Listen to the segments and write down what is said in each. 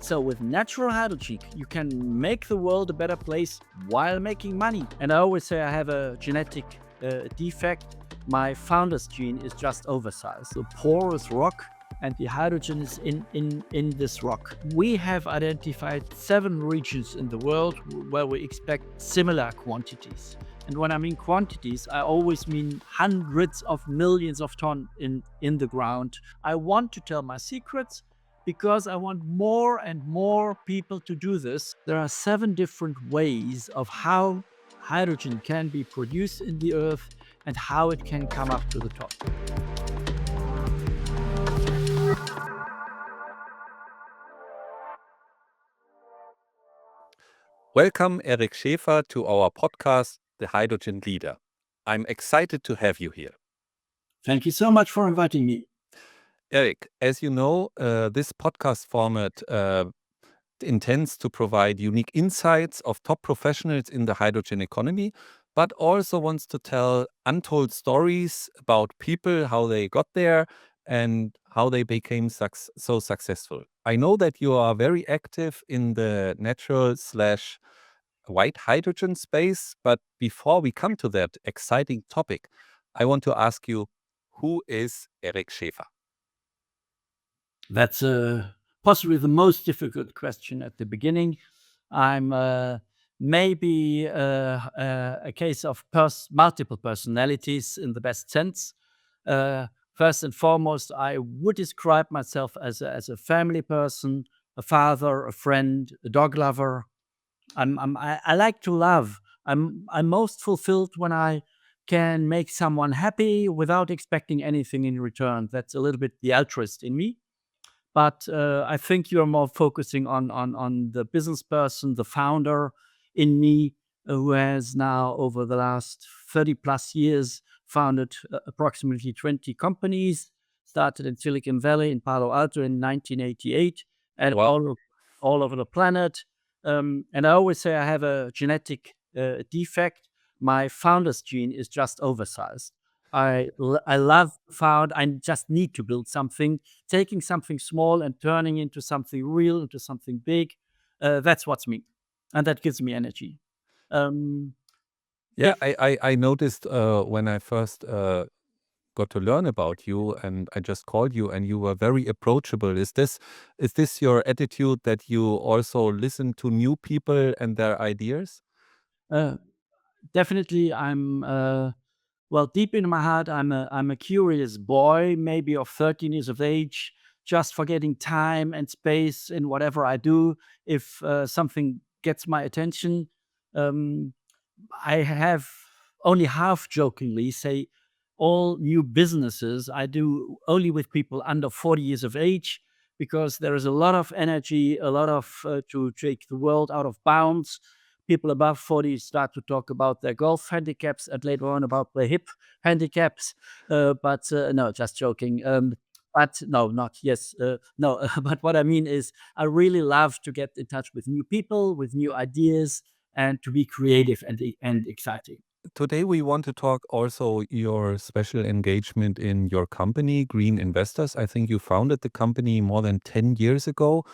So with natural hydrogen, you can make the world a better place while making money. And I always say I have a genetic defect. My founder's gene is just oversized. The porous rock and the hydrogen is in this rock. We have identified 7 regions in the world where we expect similar quantities. And when I mean quantities, I always mean hundreds of millions of tons in the ground. I want to tell my secrets because I want more and more people to do this. There are 7 different ways of how hydrogen can be produced in the earth and how it can come up to the top. Welcome, Eric Schäfer, to our podcast, The Hydrogen Leader. I'm excited to have you here. Thank you so much for inviting me. Eric, as you know, this podcast format intends to provide unique insights of top professionals in the hydrogen economy, but also wants to tell untold stories about people, how they got there, and how they became so successful. I know that you are very active in the natural/white hydrogen space, but before we come to that exciting topic, I want to ask you, who is Eric Schäfer? That's possibly the most difficult question at the beginning. I'm maybe a case of multiple personalities in the best sense. First and foremost, I would describe myself as a family person, a father, a friend, a dog lover. I like to love. I'm most fulfilled when I can make someone happy without expecting anything in return. That's a little bit the altruist in me. But I think you're more focusing on the business person, the founder in me, who has now, over the last 30 plus years, founded approximately 20 companies, started in Silicon Valley in Palo Alto in 1988, and Wow. all over the planet. And I always say I have a genetic defect. My founder's gene is just oversized. I love found. I just need to build something, taking something small and turning into something real, into something big. That's what's me, and that gives me energy. Um, Yeah, if I noticed when I first got to learn about you, and I just called you, and you were very approachable. Is this your attitude, that you also listen to new people and their ideas? uh, Definitely, well, deep in my heart, I'm a curious boy, maybe of 13 years of age, just forgetting time and space in whatever I do. If something gets my attention, um, I have only half jokingly say all new businesses I do only with people under 40 years of age because there is a lot of energy, a lot of to take the world out of bounds. People above 40 start to talk about their golf handicaps and later on about their hip handicaps. But no, just joking. But no, not yes, no. But what I mean is, I really love to get in touch with new people, with new ideas, and to be creative and exciting. Today we want to talk also your special engagement in your company, Green Investors. I think you founded the company more than 10 years ago.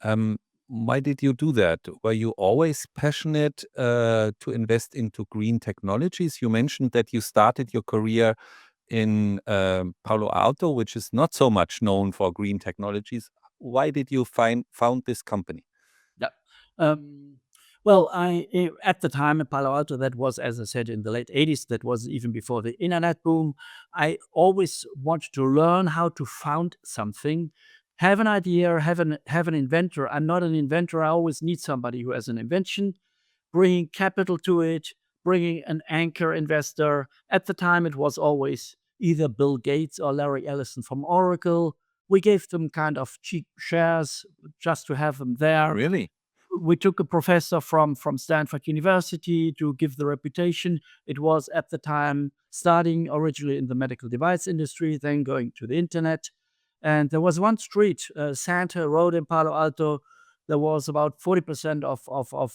Um, why did you do that? Were you always passionate to invest into green technologies? You mentioned that you started your career in Palo Alto, which is not so much known for green technologies. Why did you found this company? Yeah. Um, well, at the time in Palo Alto, that was, as I said, in the late 80s, that was even before the internet boom. I always wanted to learn how to found something, have an idea, have an inventor. I'm not an inventor. I always need somebody who has an invention, bringing capital to it, bringing an anchor investor. At the time, it was always either Bill Gates or Larry Ellison from Oracle. We gave them kind of cheap shares just to have them there. Really? We took a professor from Stanford University to give the reputation. It was at the time starting originally in the medical device industry, then going to the internet. And there was one street, Santa Road in Palo Alto. There was about 40% of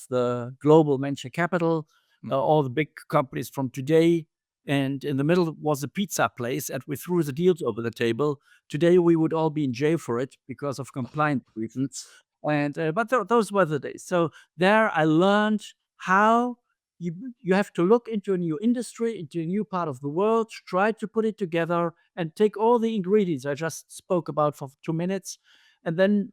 the global venture capital, all the big companies from today. And in the middle was a pizza place, and we threw the deals over the table. Today, we would all be in jail for it because of compliance reasons. And but those were the days. So there I learned how you you have to look into a new industry, into a new part of the world, try to put it together, and take all the ingredients I just spoke about for 2 minutes, and then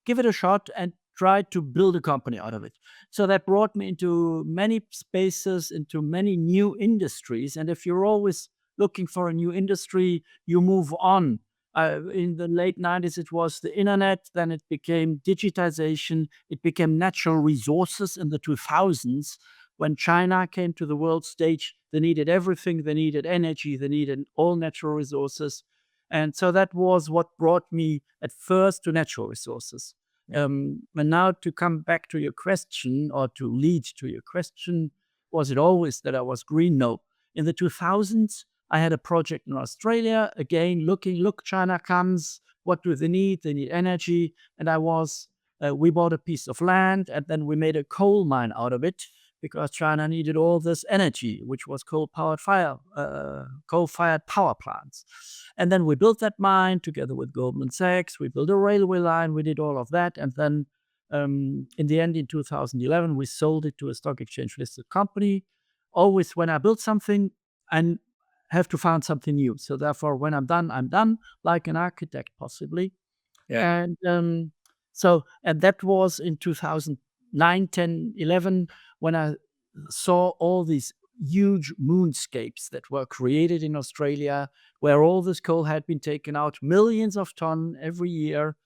give it a shot and try to build a company out of it. So that brought me into many spaces, into many new industries. And if you're always looking for a new industry, you move on. In the late 90s, it was the internet, then it became digitization, it became natural resources in the 2000s. When China came to the world stage, they needed everything. They needed energy, they needed all natural resources. And so that was what brought me at first to natural resources. Yeah. And now to come back to your question, or to lead to your question, was it always that I was green? No. In the 2000s, I had a project in Australia, again, look, China comes, what do they need? They need energy. And we bought a piece of land, and then we made a coal mine out of it, because China needed all this energy, which was coal-fired power plants. And then we built that mine together with Goldman Sachs. We built a railway line. We did all of that. And then in the end, in 2011, we sold it to a stock exchange listed company. Always when I build something, I have to find something new. So therefore, when I'm done, like an architect possibly. Yeah. And and that was in 2009, 10, 11, when I saw all these huge moonscapes that were created in Australia, where all this coal had been taken out, millions of tons every year.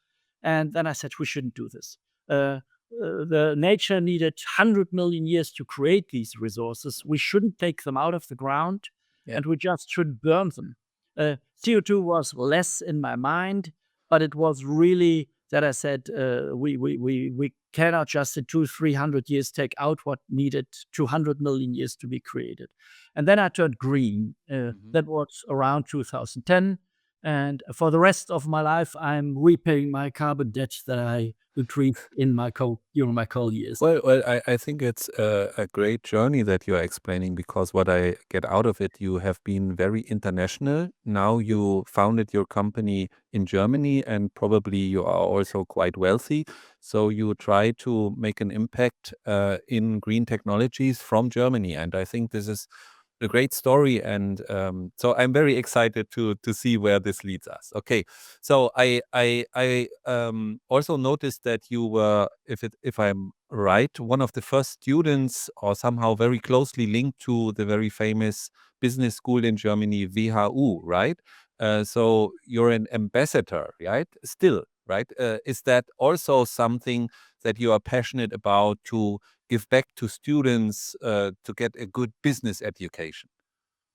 And then I said, we shouldn't do this. The nature needed 100 million years to create these resources. We shouldn't take them out of the ground, Yeah. and we just should burn them. CO2 was less in my mind, but it was really that I said, we cannot just in 200-300 years take out what needed 200 million years to be created. And then I turned green. Mhm. That was around 2010. And for the rest of my life, I'm repaying my carbon debt that I retrieved in my during my coal years. Well, I think it's a great journey that you are explaining, because what I get out of it, you have been very international. Now you founded your company in Germany, and probably you are also quite wealthy. So you try to make an impact in green technologies from Germany. And I think this is a great story. And so I'm very excited to see where this leads us. Okay. So I also noticed that you were, if I'm right, one of the first students, or somehow very closely linked to the very famous business school in Germany, WHU, right? So you're an ambassador, right? Still, right? Is that also something that you are passionate about, to give back to students to get a good business education?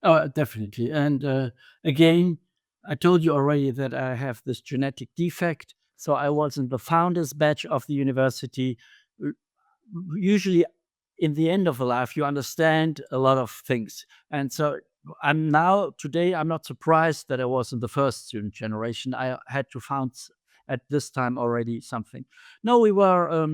Oh, definitely. And again, I told you already that I have this genetic defect. So I was in the founders batch of the university. Uh, Usually, in the end of a life, you understand a lot of things. And so today, I'm not surprised that I was in the first student generation. I had to found at this time already something. No, we were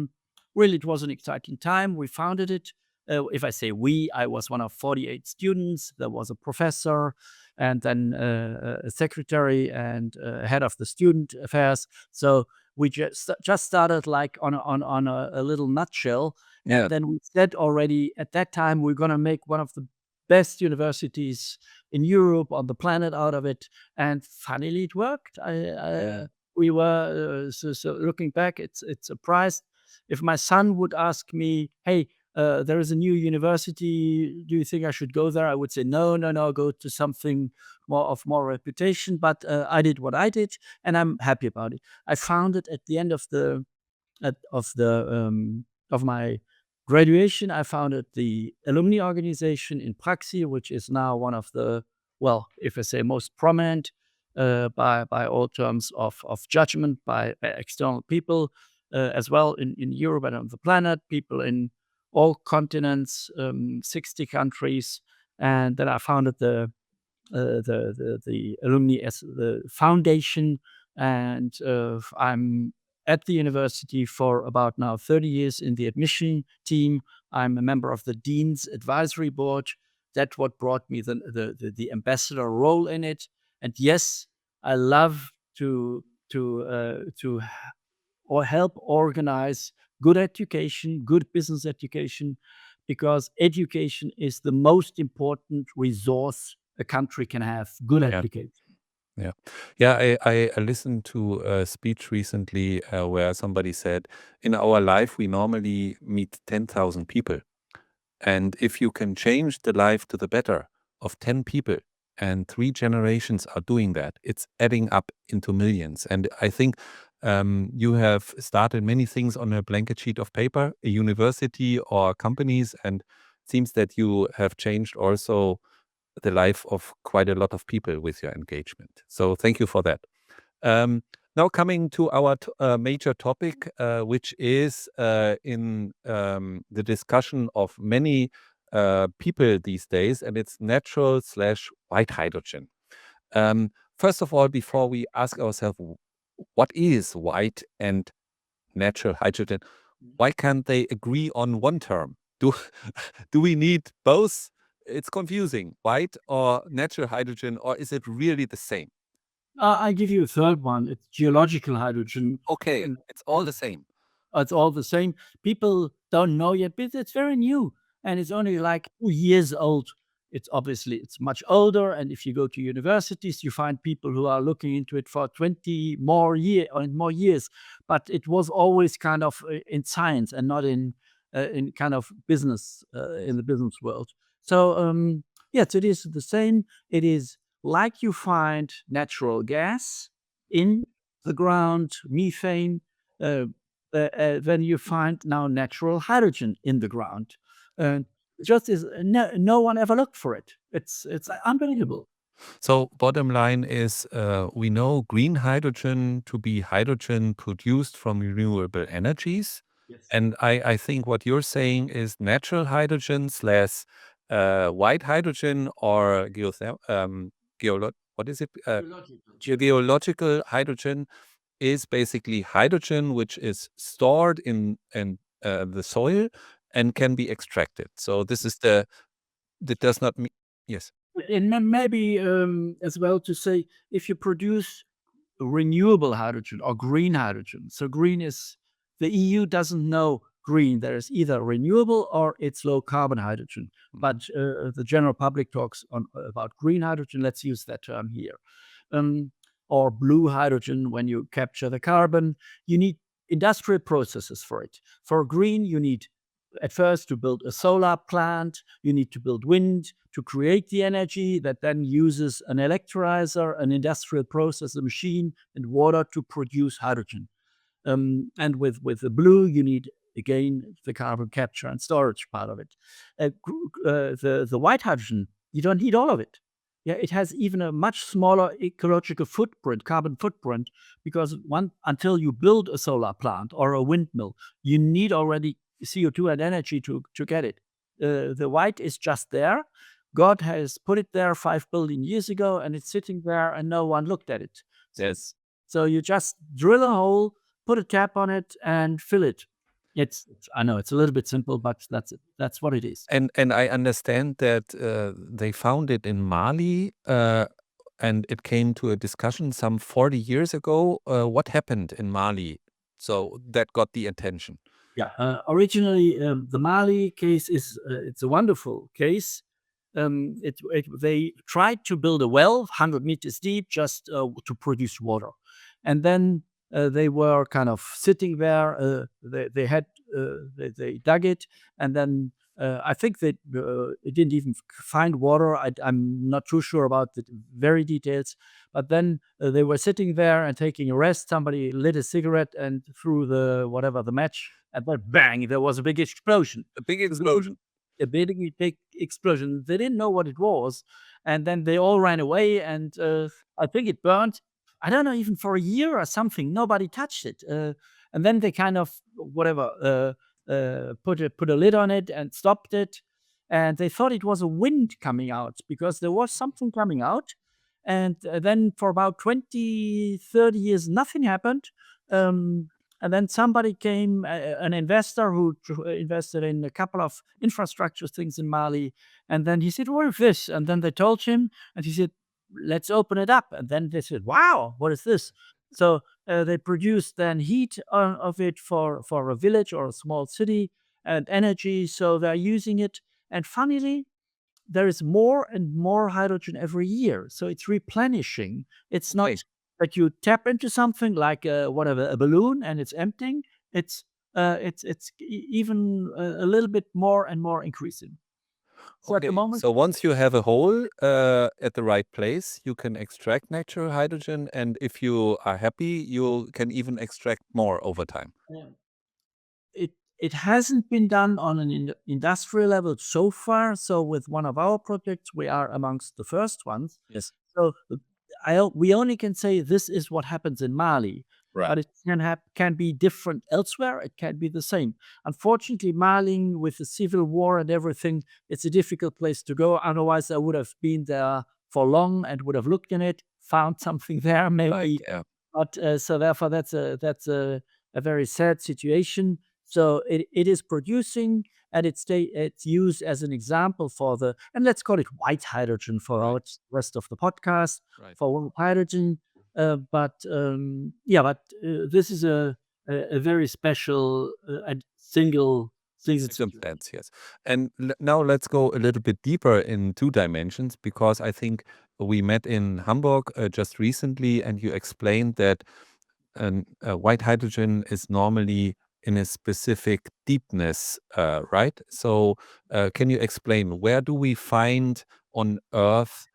really, it was an exciting time. We founded it. If I say we, I was one of 48 students. There was a professor, and then a secretary, and head of the student affairs. So we just started like on a little nutshell, Yeah. and then we said already at that time we're going to make one of the best universities in Europe, on the planet, out of it. And finally, it worked. Yeah. We were so looking back, it's a prize. If my son would ask me, "Hey, there is a new university. Do you think I should go there?" I would say, "No, no, no. Go to something more reputation." But I did what I did, and I'm happy about it. I found it at the end of my graduation. I founded the alumni organization in Praxi, which is now one of the, well, if I say most prominent by all terms of judgment by external people as well in Europe and on the planet, people in all continents, 60 countries. And then I founded the alumni as the foundation, and I'm at the university for about now 30 years in the admission team. I'm a member of the dean's advisory board. That's what brought me the ambassador role in it. And yes, I love to or help organize good education, good business education, because education is the most important resource a country can have. Good Yeah. education. Yeah. Yeah, I listened to a speech recently where somebody said, in our life, we normally meet 10,000 people. And if you can change the life to the better of 10 people, and 3 generations are doing that, it's adding up into millions. And I think you have started many things on a blanket sheet of paper, a university or companies, and it seems that you have changed also the life of quite a lot of people with your engagement. So thank you for that. Um, Now coming to our major topic, which is in the discussion of many people these days, and it's natural slash white hydrogen. Um, First of all, before we ask ourselves, what is white and natural hydrogen? Why can't they agree on one term? Do do we need both? It's confusing, white or natural hydrogen, or is it really the same? I give you a third one. It's geological hydrogen. Okay, And it's all the same. it's all the same. People don't know yet, but it's very new, and it's only like 2 years old. It's much older, and if you go to universities, you find people who are looking into it for 20 more years. But it was always kind of in science and not in kind of business in the business world. So yes, it is the same. It is like you find natural gas in the ground, methane. Uh, then you find now natural hydrogen in the ground. And just is no one ever looked for it. It's unbelievable. So bottom line is, we know green hydrogen to be hydrogen produced from renewable energies. Yes. And I think what you're saying is natural hydrogen slash white hydrogen or what is it? Geological hydrogen is basically hydrogen which is stored in the soil and can be extracted. So this is that does not mean, yes. And maybe as well to say, if you produce renewable hydrogen or green hydrogen. So green is the EU doesn't know green. There is either renewable or it's low carbon hydrogen. But the general public talks about green hydrogen. Let's use that term here. Um, or blue hydrogen when you capture the carbon. You need industrial processes for it. For green, you need at first to build a solar plant, you need to build wind to create the energy that then uses an electrolyzer, an industrial process, a machine, and water to produce hydrogen. And with the blue, you need again the carbon capture and storage part of it. The white hydrogen, you don't need all of it. Yeah, it has even a much smaller ecological footprint, carbon footprint, because until you build a solar plant or a windmill, you need already CO2 and energy to get it. The white is just there. God has put it there 5 billion years ago, and it's sitting there, and no one looked at it. Yes. So you just drill a hole, put a tap on it, and fill it. I know it's a little bit simple, but that's it. That's what it is. And I understand that they found it in Mali, and it came to a discussion some 40 years ago. What happened in Mali? So that got the attention. Yeah. Originally, the Mali case is it's a wonderful case. They tried to build a well 100 meters deep just to produce water, and then they were kind of sitting there. They dug it, and then I think they it didn't even find water. I'm not too sure about the very details, but then they were sitting there and taking a rest. Somebody lit a cigarette and threw the match, and then bang! There was a big explosion. A big explosion. A big explosion. They didn't know what it was, and then they all ran away. And I think it burned. I don't know, even for a year or something. Nobody touched it. And then they kind of put a lid on it and stopped it. And they thought it was a wind coming out because there was something coming out. And then for about 20, 30 years, nothing happened. And then somebody came, an investor who invested in a couple of infrastructure things in Mali. And then he said, "What is this?" And then they told him, and he said, "Let's open it up." And then they said, "Wow, what is this?" So they produce then heat of it for a village or a small city and energy. So they're using it. And funnily, there is more and more hydrogen every year. So it's replenishing. It's Okay. not that you tap into something like whatever a balloon and it's emptying. It's even a little bit more and more increasing. So at the Okay. moment, So once you have a hole at the right place, you can extract natural hydrogen, and if you are happy, you can even extract more over time. uh, it it hasn't been done on an industrial level so far. So with one of our projects, we are amongst the first ones. Yes. So we only can say this is what happens in Mali, Right. but it can be different elsewhere. It can be the same. Unfortunately, Mali with the civil war and everything, it's a difficult place to go. Otherwise, I would have been there for long and would have looked in it, found something there Like, maybe. yeah. But so therefore, that's a very sad situation. So it is producing, and it's used as an example for the, and let's call it white hydrogen for Right. our rest of the podcast Right. for white hydrogen. But yeah, but this is a very special and single situation. Circumstance, yes. And now let's go a little bit deeper in two dimensions, because I think we met in Hamburg just recently, and you explained that white hydrogen is normally in a specific deepness, right? So, can you explain where do we find on Earth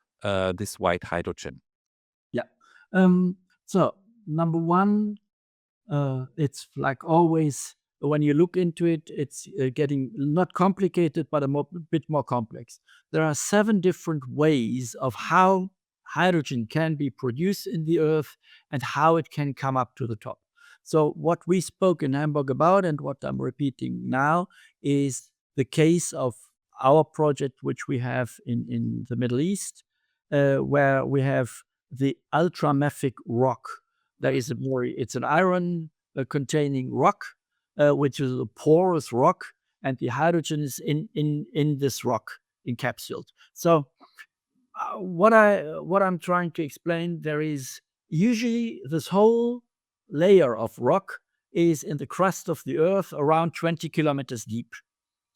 this white hydrogen? Yeah. Um, so number one, it's like always when you look into it, it's getting not complicated, but bit more complex. There are 7 different ways of how hydrogen can be produced in the earth and how it can come up to the top. So what we spoke in Hamburg about and what I'm repeating now is the case of our project, which we have in the Middle East, where we have the ultramafic rock. There is it's an iron containing rock, which is a porous rock, and the hydrogen is in this rock encapsulated. So what I'm trying to explain, there is usually this whole layer of rock is in the crust of the earth around 20 kilometers deep,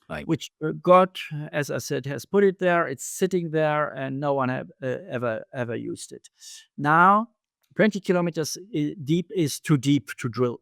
Right. which God, as I said, has put it there. It's sitting there, and no one have ever used it. Now, 20 kilometers deep is too deep to drill.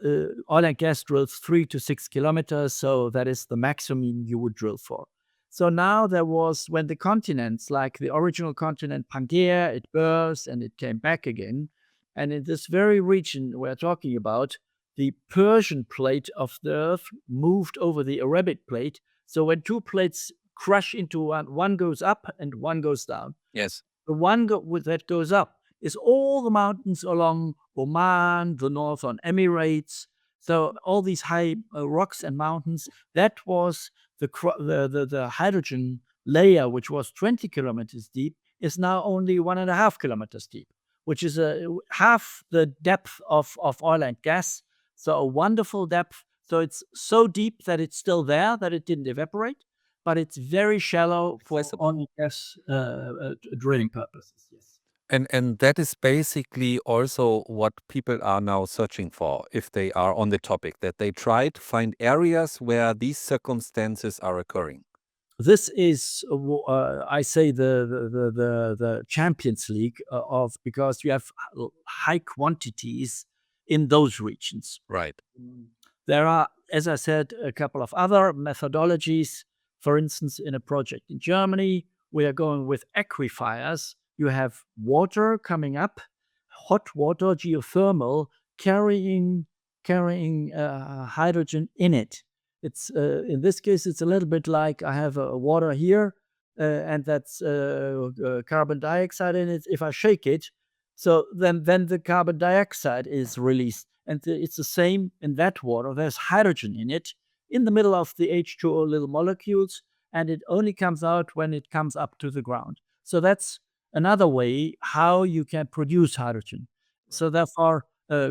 Oil and gas drills 3 to 6 kilometers, so that is the maximum you would drill for. So now there was, when the continents, like the original continent Pangaea, it burst and it came back again. And in this very region we're talking about, the Persian plate of the Earth moved over the Arabic plate. So when two plates crush into one goes up and one goes down. Yes. The one that goes up is all the mountains along Oman, the Northern Emirates. So all these high rocks and mountains. That was the hydrogen layer, which was 20 kilometers deep, is now only 1.5 kilometers deep, which is half the depth of oil and gas. So a wonderful depth. So it's so deep that it's still there, that it didn't evaporate, but it's very shallow for Accessible. oil and gas drilling purposes. Yes. And that is basically also what people are now searching for, if they are on the topic, that they try to find areas where these circumstances are occurring. This is, I say, the Champions League of, because you have high quantities in those regions. Right. There are, as I said, a couple of other methodologies. For instance, in a project in Germany, we are going with aquifers. You have water coming up, hot water, geothermal, carrying hydrogen in it. It's in this case, it's a little bit like I have water here, and that's carbon dioxide in it. If I shake it, so then the carbon dioxide is released, and it's the same in that water. There's hydrogen in it, in the middle of the H2O little molecules, and it only comes out when it comes up to the ground. So that's another way how you can produce hydrogen. Right. So therefore,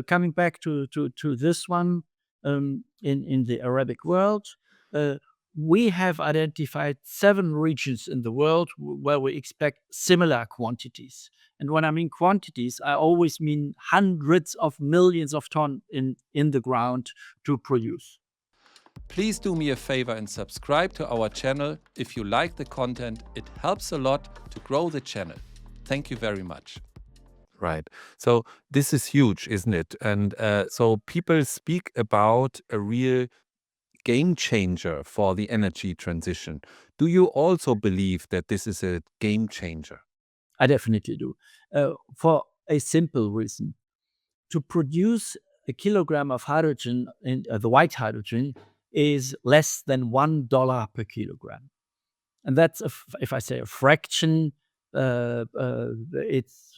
coming back to this one, in the Arabic world, uh, we have identified 7 regions in the world where we expect similar quantities. And when I mean quantities, I always mean hundreds of millions of tons in the ground to produce. Please do me a favor and subscribe to our channel. If you like the content, it helps a lot to grow the channel. Thank you very much. Right. So this is huge, isn't it? And so people speak about a real game changer for the energy transition. Do you also believe that this is a game changer? I definitely do. For a simple reason. To produce a kilogram of hydrogen, the white hydrogen, is less than $1 per kilogram. And that's if I say a fraction. It's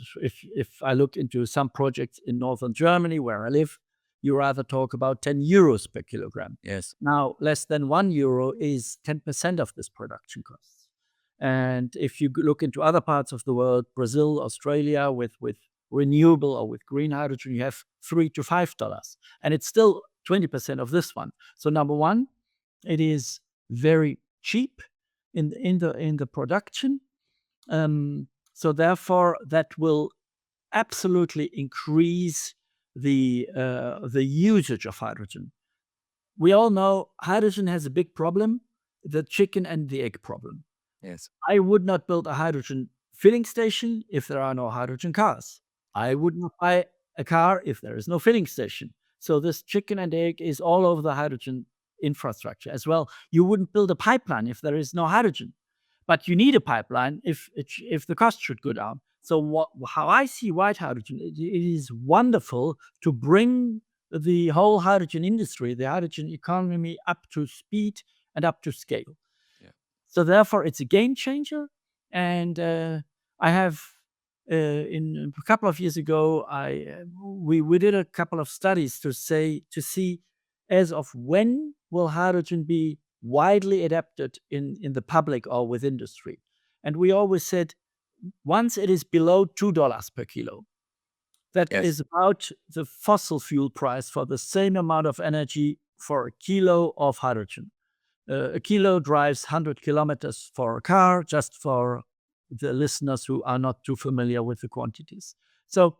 if I look into some projects in northern Germany where I live, you rather talk about 10 euros per kilogram. Yes. Now, less than €1 is 10% of this production costs. And if you look into other parts of the world, Brazil, Australia, with renewable or with green hydrogen, you have $3 to $5, and it's still 20% of this one. So number one, it is very cheap in the production. So therefore, that will absolutely increase the usage of hydrogen. We all know hydrogen has a big problem, the chicken and the egg problem. Yes. I would not build a hydrogen filling station if there are no hydrogen cars. I would not buy a car if there is no filling station. So this chicken and egg is all over the hydrogen infrastructure as well. You wouldn't build a pipeline if there is no hydrogen, but you need a pipeline if the cost should go down. So how I see white hydrogen, it is wonderful to bring the whole hydrogen industry, the hydrogen economy, up to speed and up to scale. Yeah. So therefore, it's a game changer. And I have, in a couple of years ago, we did a couple of studies to see as of when will hydrogen be widely adapted in the public or with industry. And we always said once it is below $2 per kilo, that Yes. is about the fossil fuel price for the same amount of energy for a kilo of hydrogen. A kilo drives 100 kilometers for a car, just for the listeners who are not too familiar with the quantities. So,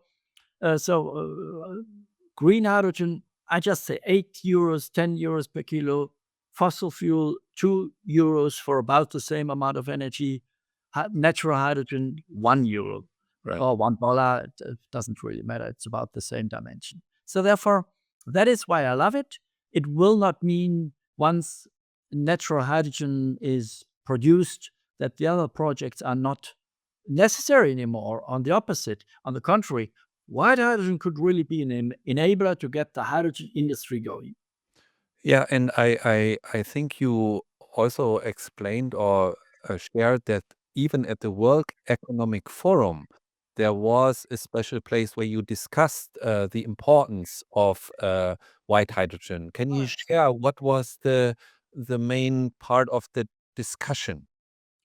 green hydrogen, I just say €8, €10 per kilo. Fossil fuel, €2 for about the same amount of energy. Natural hydrogen, €1 Right. or $1. It doesn't really matter. It's about the same dimension. So therefore, that is why I love it. It will not mean once natural hydrogen is produced that the other projects are not necessary anymore. On the opposite, on the contrary, white hydrogen could really be an enabler to get the hydrogen industry going. Yeah, and I think you also explained or shared that even at the World Economic Forum, there was a special place where you discussed the importance of white hydrogen. Can you share what was the main part of the discussion?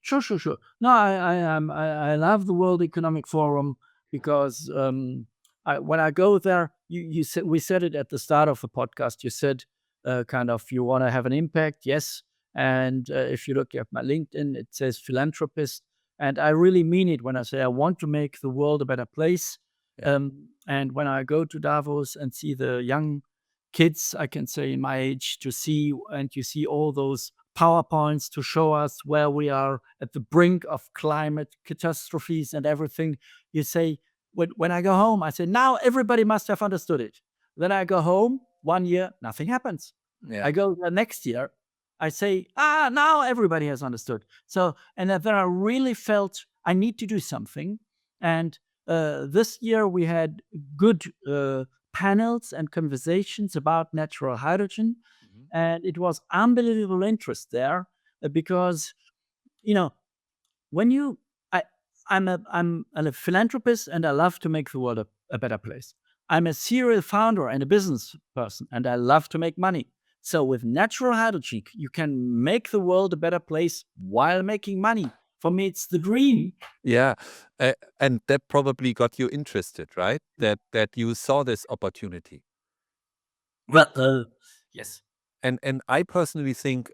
Sure. No, I love the World Economic Forum because when I go there, you said we said it at the start of the podcast. You said kind of you want to have an impact, yes. And if you look at my LinkedIn, it says philanthropist, and I really mean it when I say I want to make the world a better place. And when I go to Davos and see the young kids, I can say in my age, you see all those PowerPoints to show us where we are at the brink of climate catastrophes and everything. You say, when I go home, I say, now everybody must have understood it. Then I go home, 1 year, nothing happens. Yeah. I go the next year, I say, now everybody has understood. So, and then I really felt I need to do something. And this year we had good panels and conversations about natural hydrogen. And it was unbelievable interest there because, when I'm a philanthropist and I love to make the world a better place. I'm a serial founder and a business person and I love to make money. So with natural hydrogen, you can make the world a better place while making money. For me, it's the dream. Yeah, and that probably got you interested, right? That you saw this opportunity. Well, yes. And I personally think,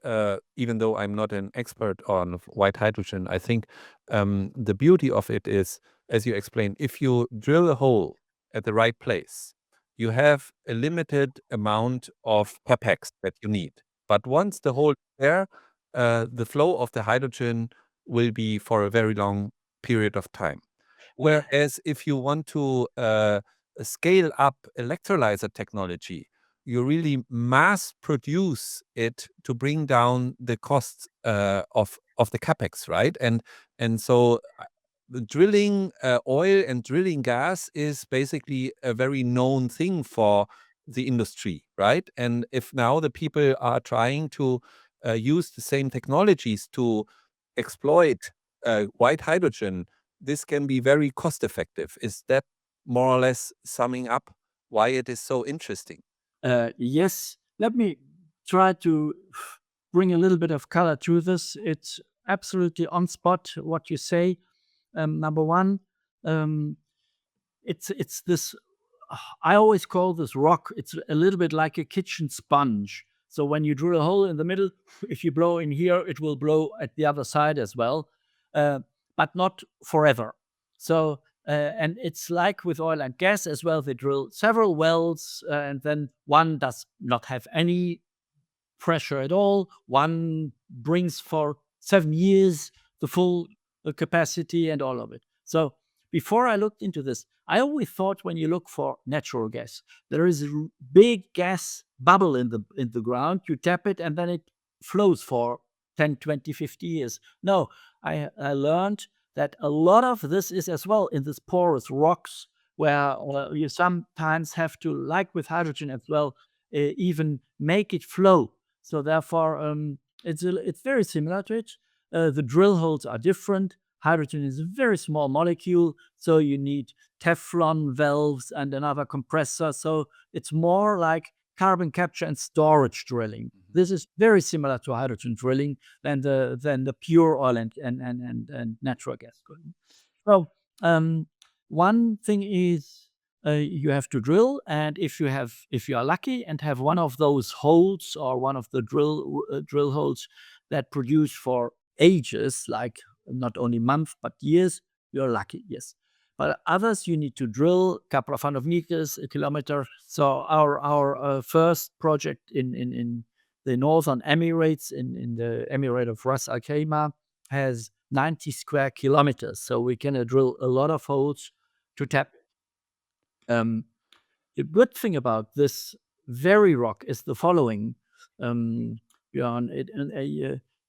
even though I'm not an expert on white hydrogen, I think the beauty of it is, as you explained, if you drill a hole at the right place, you have a limited amount of capex that you need. But once the hole is there, the flow of the hydrogen will be for a very long period of time. Whereas if you want to scale up electrolyzer technology, you really mass produce it to bring down the costs of the capex, right? And so the drilling oil and drilling gas is basically a very known thing for the industry, right? And if now the people are trying to use the same technologies to exploit white hydrogen, this can be very cost effective. Is that more or less summing up why it is so interesting? Yes, let me try to bring a little bit of color to this. It's absolutely on spot what you say. Number one, um, it's this. I always call this rock. It's a little bit like a kitchen sponge. So when you drill a hole in the middle, if you blow in here, it will blow at the other side as well, uh, but not forever. So and it's like with oil and gas as well. They drill several wells, and then one does not have any pressure at all. One brings for 7 years the full capacity and all of it. So before I looked into this, I always thought when you look for natural gas, there is a big gas bubble in the ground. You tap it and then it flows for 10, 20, 50 years. No, I learned that a lot of this is as well in this porous rocks where you sometimes have to, like with hydrogen as well, even make it flow. So therefore, it's very similar to it. The drill holes are different. Hydrogen is a very small molecule, so you need Teflon valves and another compressor. So it's more like carbon capture and storage drilling. This is very similar to hydrogen drilling than the pure oil and natural gas drilling. So one thing is you have to drill, and if you are lucky and have one of those holes or one of the drill holes that produce for ages, like not only months but years, you're lucky. Yes, but others you need to drill a couple of 100 meters, a kilometer. So our first project in the Northern Emirates, in the Emirate of Ras Al Khaimah, has 90 square kilometers. So we can drill a lot of holes to tap. Um, the good thing about this very rock is the following. Björn,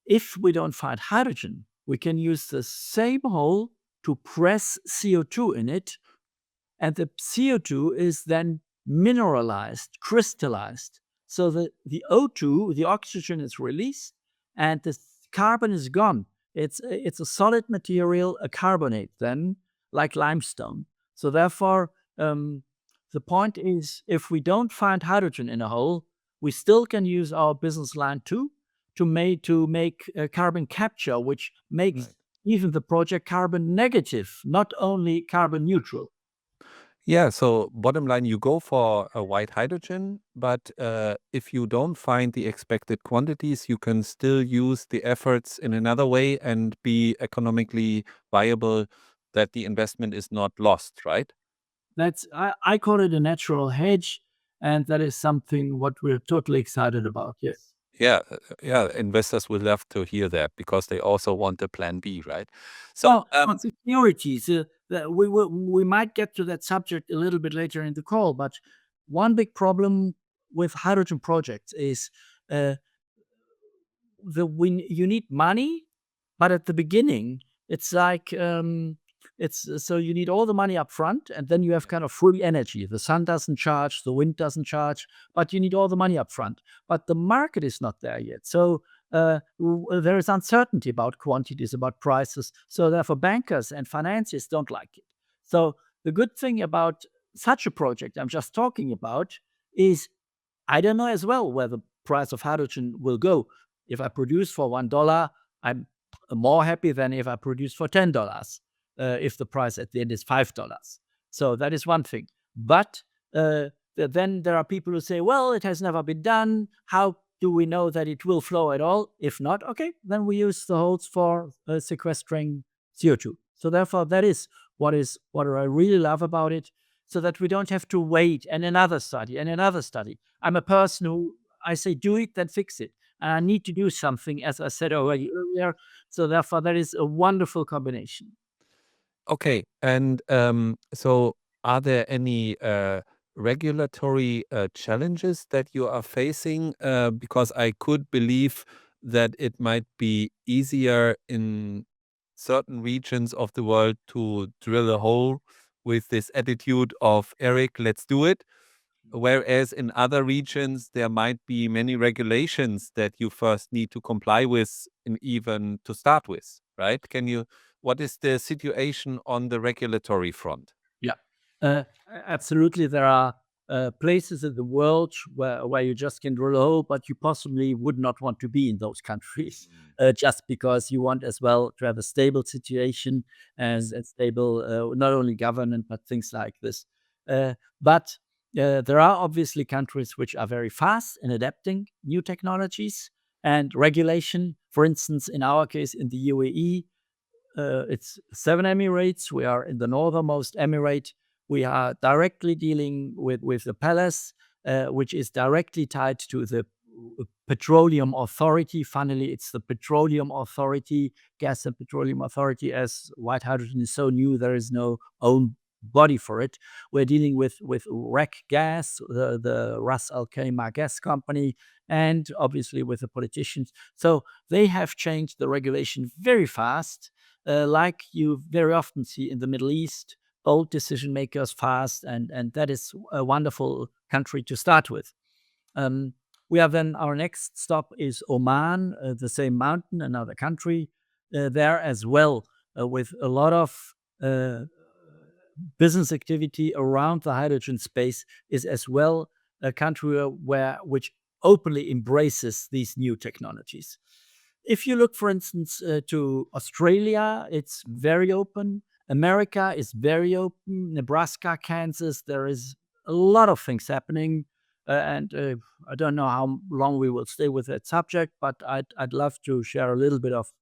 if we don't find hydrogen, we can use the same hole to press CO2 in it, and the CO2 is then mineralized, crystallized. So the O2, the oxygen is released, and the carbon is gone. It's a solid material, a carbonate then, like limestone. So therefore, the point is, if we don't find hydrogen in a hole, we still can use our business line 2 to make carbon capture, which makes even the project carbon negative, not only carbon neutral. Yeah, so bottom line, you go for a white hydrogen, but if you don't find the expected quantities, you can still use the efforts in another way and be economically viable, that the investment is not lost, right? I call it a natural hedge, and that is something what we're totally excited about. Yes. Yeah, yeah, investors will love to hear that because they also want a plan B, right? So, Well, on securities, we might get to that subject a little bit later in the call, but one big problem with hydrogen projects is uh, you need money, but at the beginning, it's like it's so you need all the money up front, and then you have kind of free energy. The sun doesn't charge, the wind doesn't charge, but you need all the money up front. But the market is not there yet, so there is uncertainty about quantities, about prices. So therefore, bankers and financiers don't like it. So the good thing about such a project I'm just talking about is I don't know as well where the price of hydrogen will go. If I produce for $1, I'm more happy than if I produce for $10. If the price at the end is $5, so that is one thing. But then there are people who say, "Well, it has never been done. How do we know that it will flow at all? If not, okay, then we use the holes for sequestering CO2. So therefore, that is what I really love about it, so that we don't have to wait and another study and another study. I'm a person who I say do it, then fix it. And I need to do something, as I said already earlier. So therefore, that is a wonderful combination. Okay. And so are there any regulatory challenges that you are facing? Because I could believe that it might be easier in certain regions of the world to drill a hole with this attitude of Eric, let's do it. Whereas in other regions, there might be many regulations that you first need to comply with, and even to start with, right? What is the situation on the regulatory front? Yeah, absolutely. There are places in the world where you just can drill a hole, but you possibly would not want to be in those countries, just because you want as well to have a stable situation as a stable, not only government, but things like this. But there are obviously countries which are very fast in adapting new technologies and regulation. For instance, in our case, in the UAE, it's 7 Emirates. We are in the northernmost emirate. We are directly dealing with the palace, which is directly tied to the petroleum authority. Funnily, it's the petroleum authority, gas and petroleum authority. As white hydrogen is so new, there is no own body for it. We're dealing with REC Gas, the Ras Al Khaimah gas company, and obviously with the politicians. So they have changed the regulation very fast, like you very often see in the Middle East, old decision makers fast, and that is a wonderful country to start with. Um, we have then our next stop is Oman, the same mountain, another country there as well, with a lot of business activity around the hydrogen space, is as well a country which openly embraces these new technologies. If you look, for instance, to Australia, it's very open. America is very open. Nebraska, Kansas, there is a lot of things happening. And I don't know how long we will stay with that subject, but I'd love to share a little bit of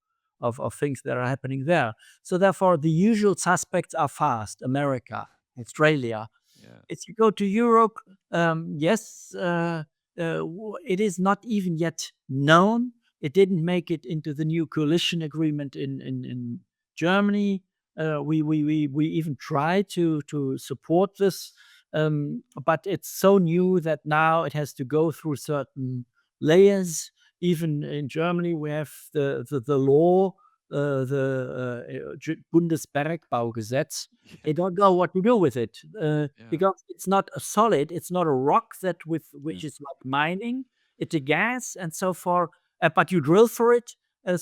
things that are happening there. So therefore, the usual suspects are fast: America, Australia. Yeah. If you go to Europe, yes, it is not even yet known. It didn't make it into the new coalition agreement in Germany. We even tried to support this, but it's so new that now it has to go through certain layers. Even in Germany, we have the law, the Bundesbergbaugesetz. They don't know what to do with it, Yeah. because it's not a solid, it's not a rock that with Yeah. which is like mining. It's a gas, and so far, but you drill for it. There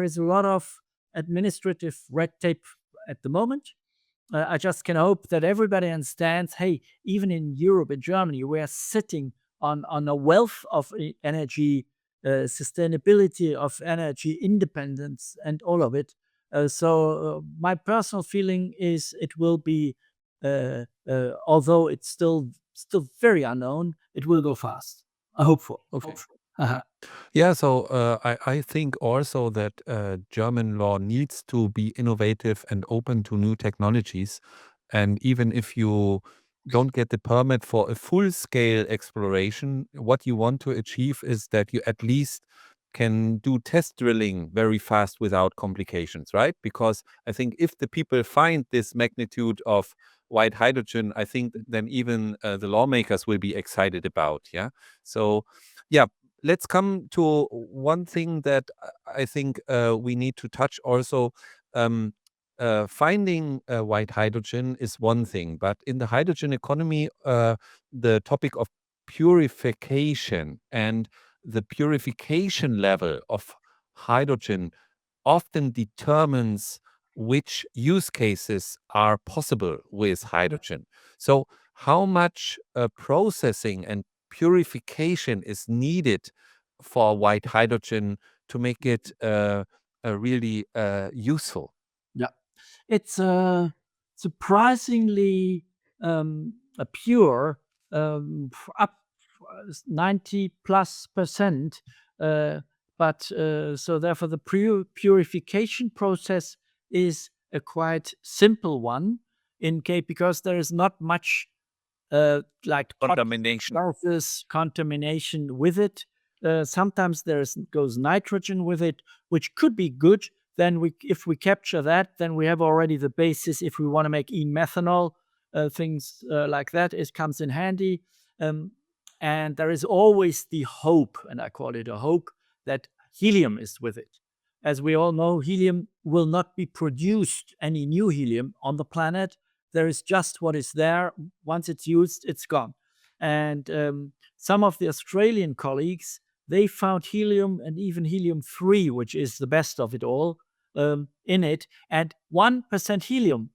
is a lot of administrative red tape at the moment. I just can hope that everybody understands. Hey, even in Europe, in Germany, we are sitting on a wealth of energy, sustainability, of energy independence, and all of it. My personal feeling is it will be, although it's still very unknown, it will go fast. I hope for. Okay. Hopefully. Uh-huh. Yeah, so I think also that German law needs to be innovative and open to new technologies. And even if you don't get the permit for a full-scale exploration, what you want to achieve is that you at least can do test drilling very fast without complications, right? Because I think if the people find this magnitude of white hydrogen, I think then even the lawmakers will be excited about, yeah? So, yeah, let's come to one thing that I think we need to touch also. Um, Finding white hydrogen is one thing, but in the hydrogen economy, the topic of purification and the purification level of hydrogen often determines which use cases are possible with hydrogen. So, how much processing and purification is needed for white hydrogen to make it really useful? Yeah. It's surprisingly pure, up 90+%. So therefore, the purification process is a quite simple one because there is not much like Contamination. contamination with it. Sometimes goes nitrogen with it, which could be good. Then if we capture that, then we have already the basis. If we want to make e-methanol, things like that, it comes in handy. And there is always the hope, and I call it a hope, that helium is with it. As we all know, helium will not be produced, any new helium on the planet. There is just what is there. Once it's used, it's gone. And some of the Australian colleagues, they found helium and even helium-3, which is the best of it all, in it. And 1% helium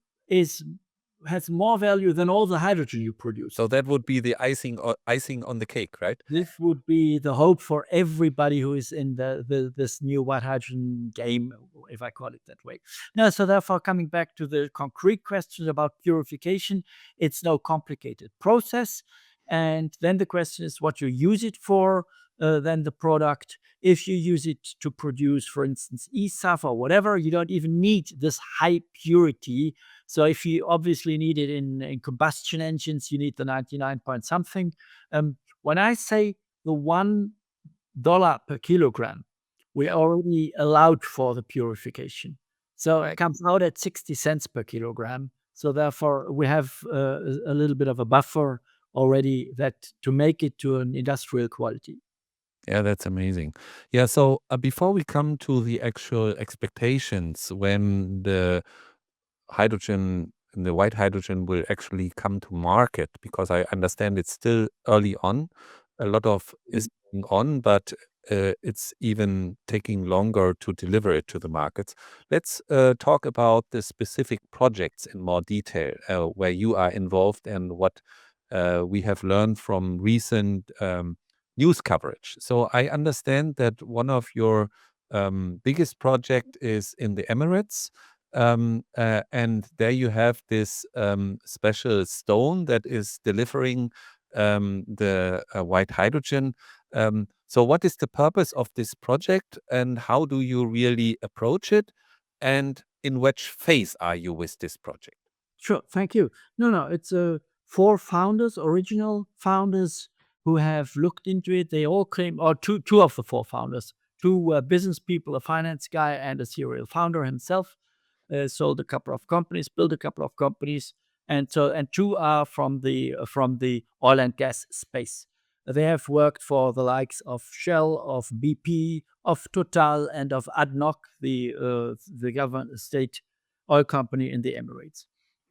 has more value than all the hydrogen you produce. So that would be the icing on the cake, right? This would be the hope for everybody who is in this new white hydrogen game, if I call it that way. Now, so therefore, coming back to the concrete questions about purification, it's no complicated process. And then the question is what you use it for, then the product. If you use it to produce, for instance, eSAF or whatever, you don't even need this high purity. So if you obviously need it in combustion engines, you need the 99 point something. When I say the $1 per kilogram, we already allowed for the purification. So it comes out at 60 cents per kilogram. So therefore, we have a little bit of a buffer already that to make it to an industrial quality. Yeah, that's amazing. Yeah, so before we come to the actual expectations when the white hydrogen will actually come to market, because I understand it's still early on. A lot of is going on, but it's even taking longer to deliver it to the markets. Let's talk about the specific projects in more detail, where you are involved and what we have learned from recent news coverage. So I understand that one of your biggest project is in the Emirates. And there you have this special stone that is delivering the white hydrogen. So what is the purpose of this project, and how do you really approach it? And in which phase are you with this project? Sure, thank you. No, it's 4 founders, original founders who have looked into it. They all claim, or two of the 4 founders, 2 business people, a finance guy and a serial founder himself, sold a couple of companies, built a couple of companies, and 2 are from the oil and gas space. They have worked for the likes of Shell, of BP, of Total, and of ADNOC, the government state oil company in the Emirates.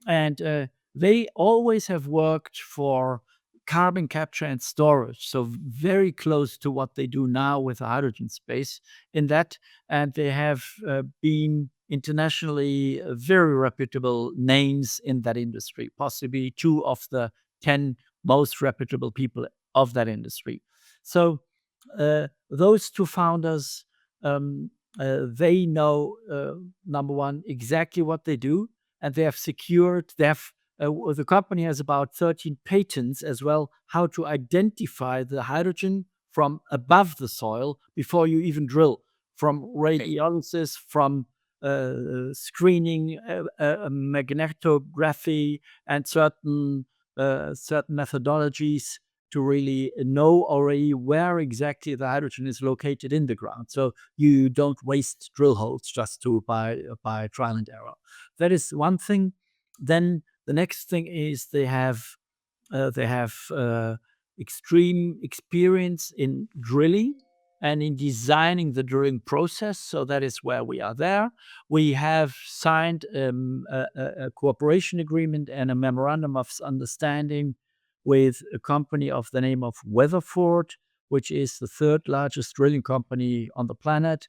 And they always have worked for carbon capture and storage, so very close to what they do now with the hydrogen space in that. And they have been internationally very reputable names in that industry, possibly 2 of the 10 most reputable people of that industry. So those 2 founders, they know, number one, exactly what they do, and they have the company has about 13 patents as well, how to identify the hydrogen from above the soil before you even drill, from radiolysis, from screening, magnetography, and certain methodologies to really know already where exactly the hydrogen is located in the ground. So you don't waste drill holes just by trial and error. That is one thing. Then the next thing is they have extreme experience in drilling and in designing the drilling process. So that is where we are there. We have signed a cooperation agreement and a memorandum of understanding with a company of the name of Weatherford, which is the 3rd largest drilling company on the planet.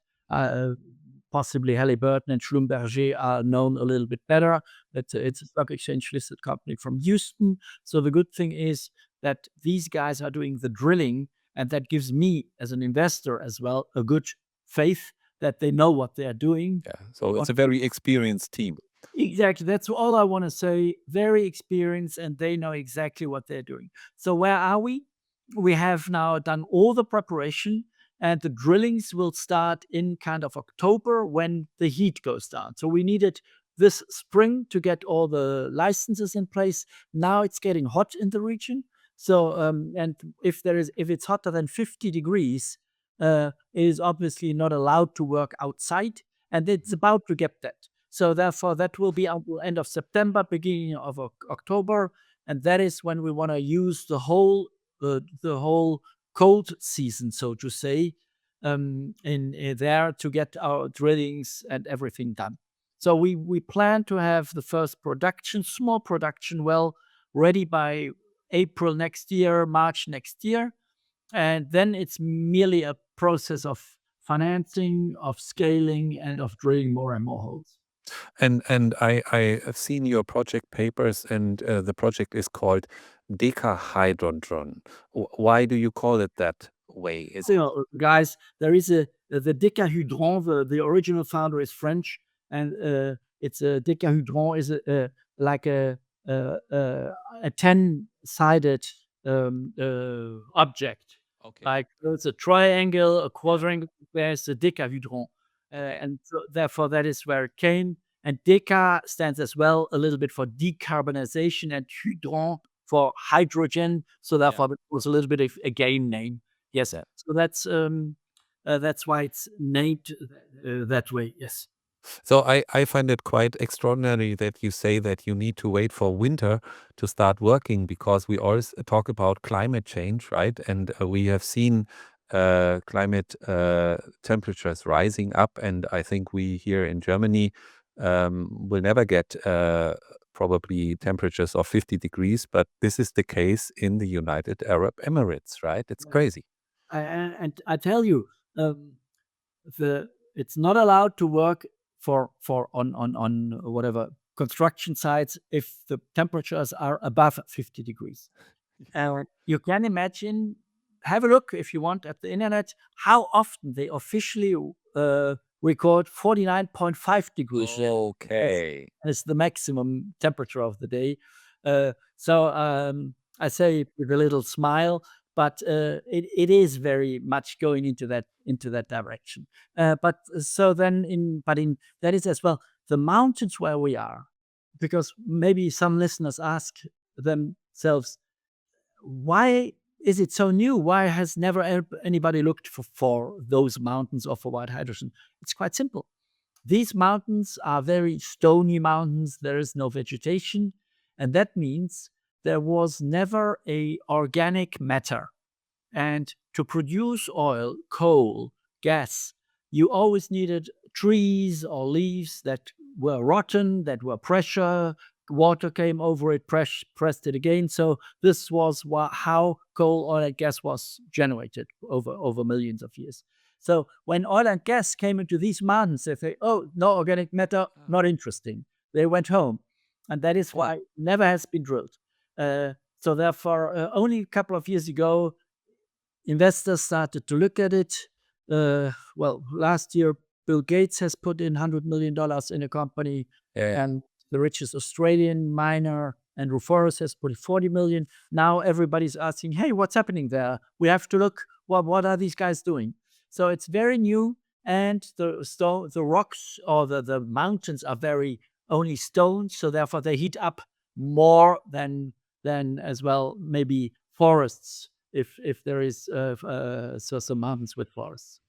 Possibly Halliburton and Schlumberger are known a little bit better. It's a stock exchange listed company from Houston. So the good thing is that these guys are doing the drilling, and that gives me, as an investor as well, a good faith that they know what they are doing. Yeah, so it's a very experienced team. Exactly. That's all I want to say. Very experienced, and they know exactly what they're doing. So where are we? we have now done all the preparation, and the drillings will start in kind of October when the heat goes down. So we needed this spring to get all the licenses in place. Now it's getting hot in the region. So and if it's hotter than 50 degrees, it is obviously not allowed to work outside, and it's about to get that. So therefore, that will be until end of September, beginning of October, and that is when we want to use the whole cold season, so to say, in there to get our drillings and everything done. So we plan to have the first small production well, ready by April next year, March next year, and then it's merely a process of financing, of scaling, and of drilling more and more holes. And I have seen your project papers, and the project is called Decahydron. Why do you call it that way? Is So, guys, there is the Decahydron. The original founder is French, and it's a Decahydron is like a 10-sided object. okay? Like it's a triangle, a quadrangle. There's a Decahydron, and so therefore that is where it came. And Deca stands as well a little bit for decarbonization, and Hydron for hydrogen. So Yeah. therefore, it was a little bit of a game name. Yes. Yeah. So that's why it's named that way. Yes. So I find it quite extraordinary that you say that you need to wait for winter to start working, because we always talk about climate change, right? And we have seen climate temperatures rising up, and I think we here in Germany will never get probably temperatures of 50 degrees, but this is the case in the United Arab Emirates, right? It's Yeah. crazy. And I tell you, it's not allowed to work for on whatever construction sites if the temperatures are above 50 degrees. You can imagine, have a look if you want at the internet, how often they officially record 49.5 degrees Okay. as the maximum temperature of the day. So I say it with a little smile, but it is very much going into that direction. But so then in that is as well the mountains where we are, because maybe some listeners ask themselves, why is it so new? Why has never anybody looked for those mountains or for white hydrogen? It's quite simple. These mountains are very stony mountains. There is no vegetation. And that means there was never a organic matter. And to produce oil, coal, gas, you always needed trees or leaves that were rotten, that were pressure, water came over it, pressed it again. So this was how coal, oil, and gas was generated over millions of years. So when oil and gas came into these mountains, they say, "Oh, no organic matter, not interesting." They went home, and that is why never has been drilled. So therefore, only a couple of years ago, investors started to look at it. Well, last year, Bill Gates has put in $100 million in a company, Yeah. and the richest Australian miner, Andrew Forrest, has put 40 million. Now everybody's asking, hey, what's happening there? We have to look, what are these guys doing? So it's very new, and the rocks or the mountains are very only stones, so therefore they heat up more than as well maybe forests, if there is so some mountains with forests.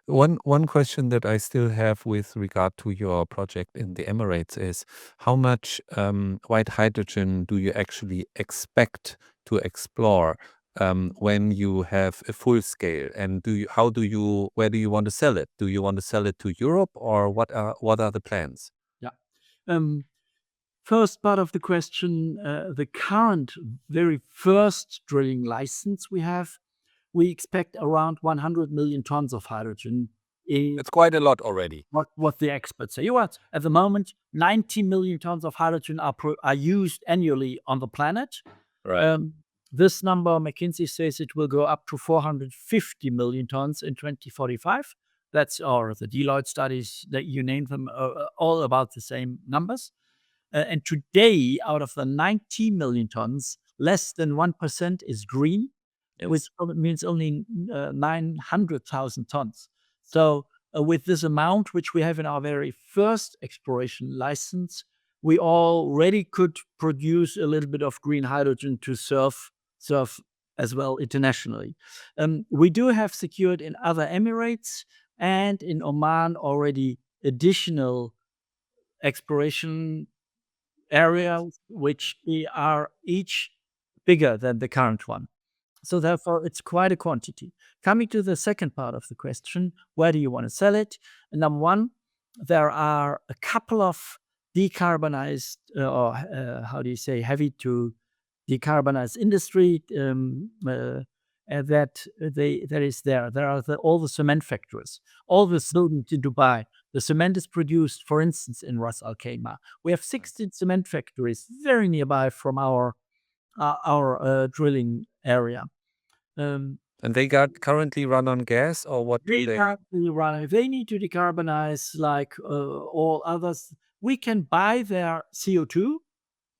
One question that I still have with regard to your project in the Emirates is, how much white hydrogen do you actually expect to explore when you have a full scale? And where do you want to sell it? Do you want to sell it to Europe, or what are the plans? Yeah. First part of the question, the current very first drilling license we have, we expect around 100 million tons of hydrogen. It's quite a lot already. What the experts say. At the moment, 90 million tons of hydrogen are used annually on the planet. Right. This number, McKinsey says it will go up to 450 million tons in 2045. Or the Deloitte studies that you named them, all about the same numbers. And today, out of the 90 million tons, less than 1% is green. which Yes. means only 900,000 tons. So, with this amount, which we have in our very first exploration license, we already could produce a little bit of green hydrogen to serve as well internationally. We do have secured in other Emirates and in Oman already additional exploration areas, which are each bigger than the current one. So therefore, it's quite a quantity. Coming to the second part of the question, where do you want to sell it? Number one, there are a couple of decarbonized, or how do you say, heavy to decarbonize industry that is there. There are all the cement factories, all the buildings in Dubai. The cement is produced, for instance, in Ras Al Khaimah. We have 16 cement factories very nearby from our drilling area. Um, And they got currently run on gas, or what do they they? currently run. If they need to decarbonize like all others, we can buy their CO2,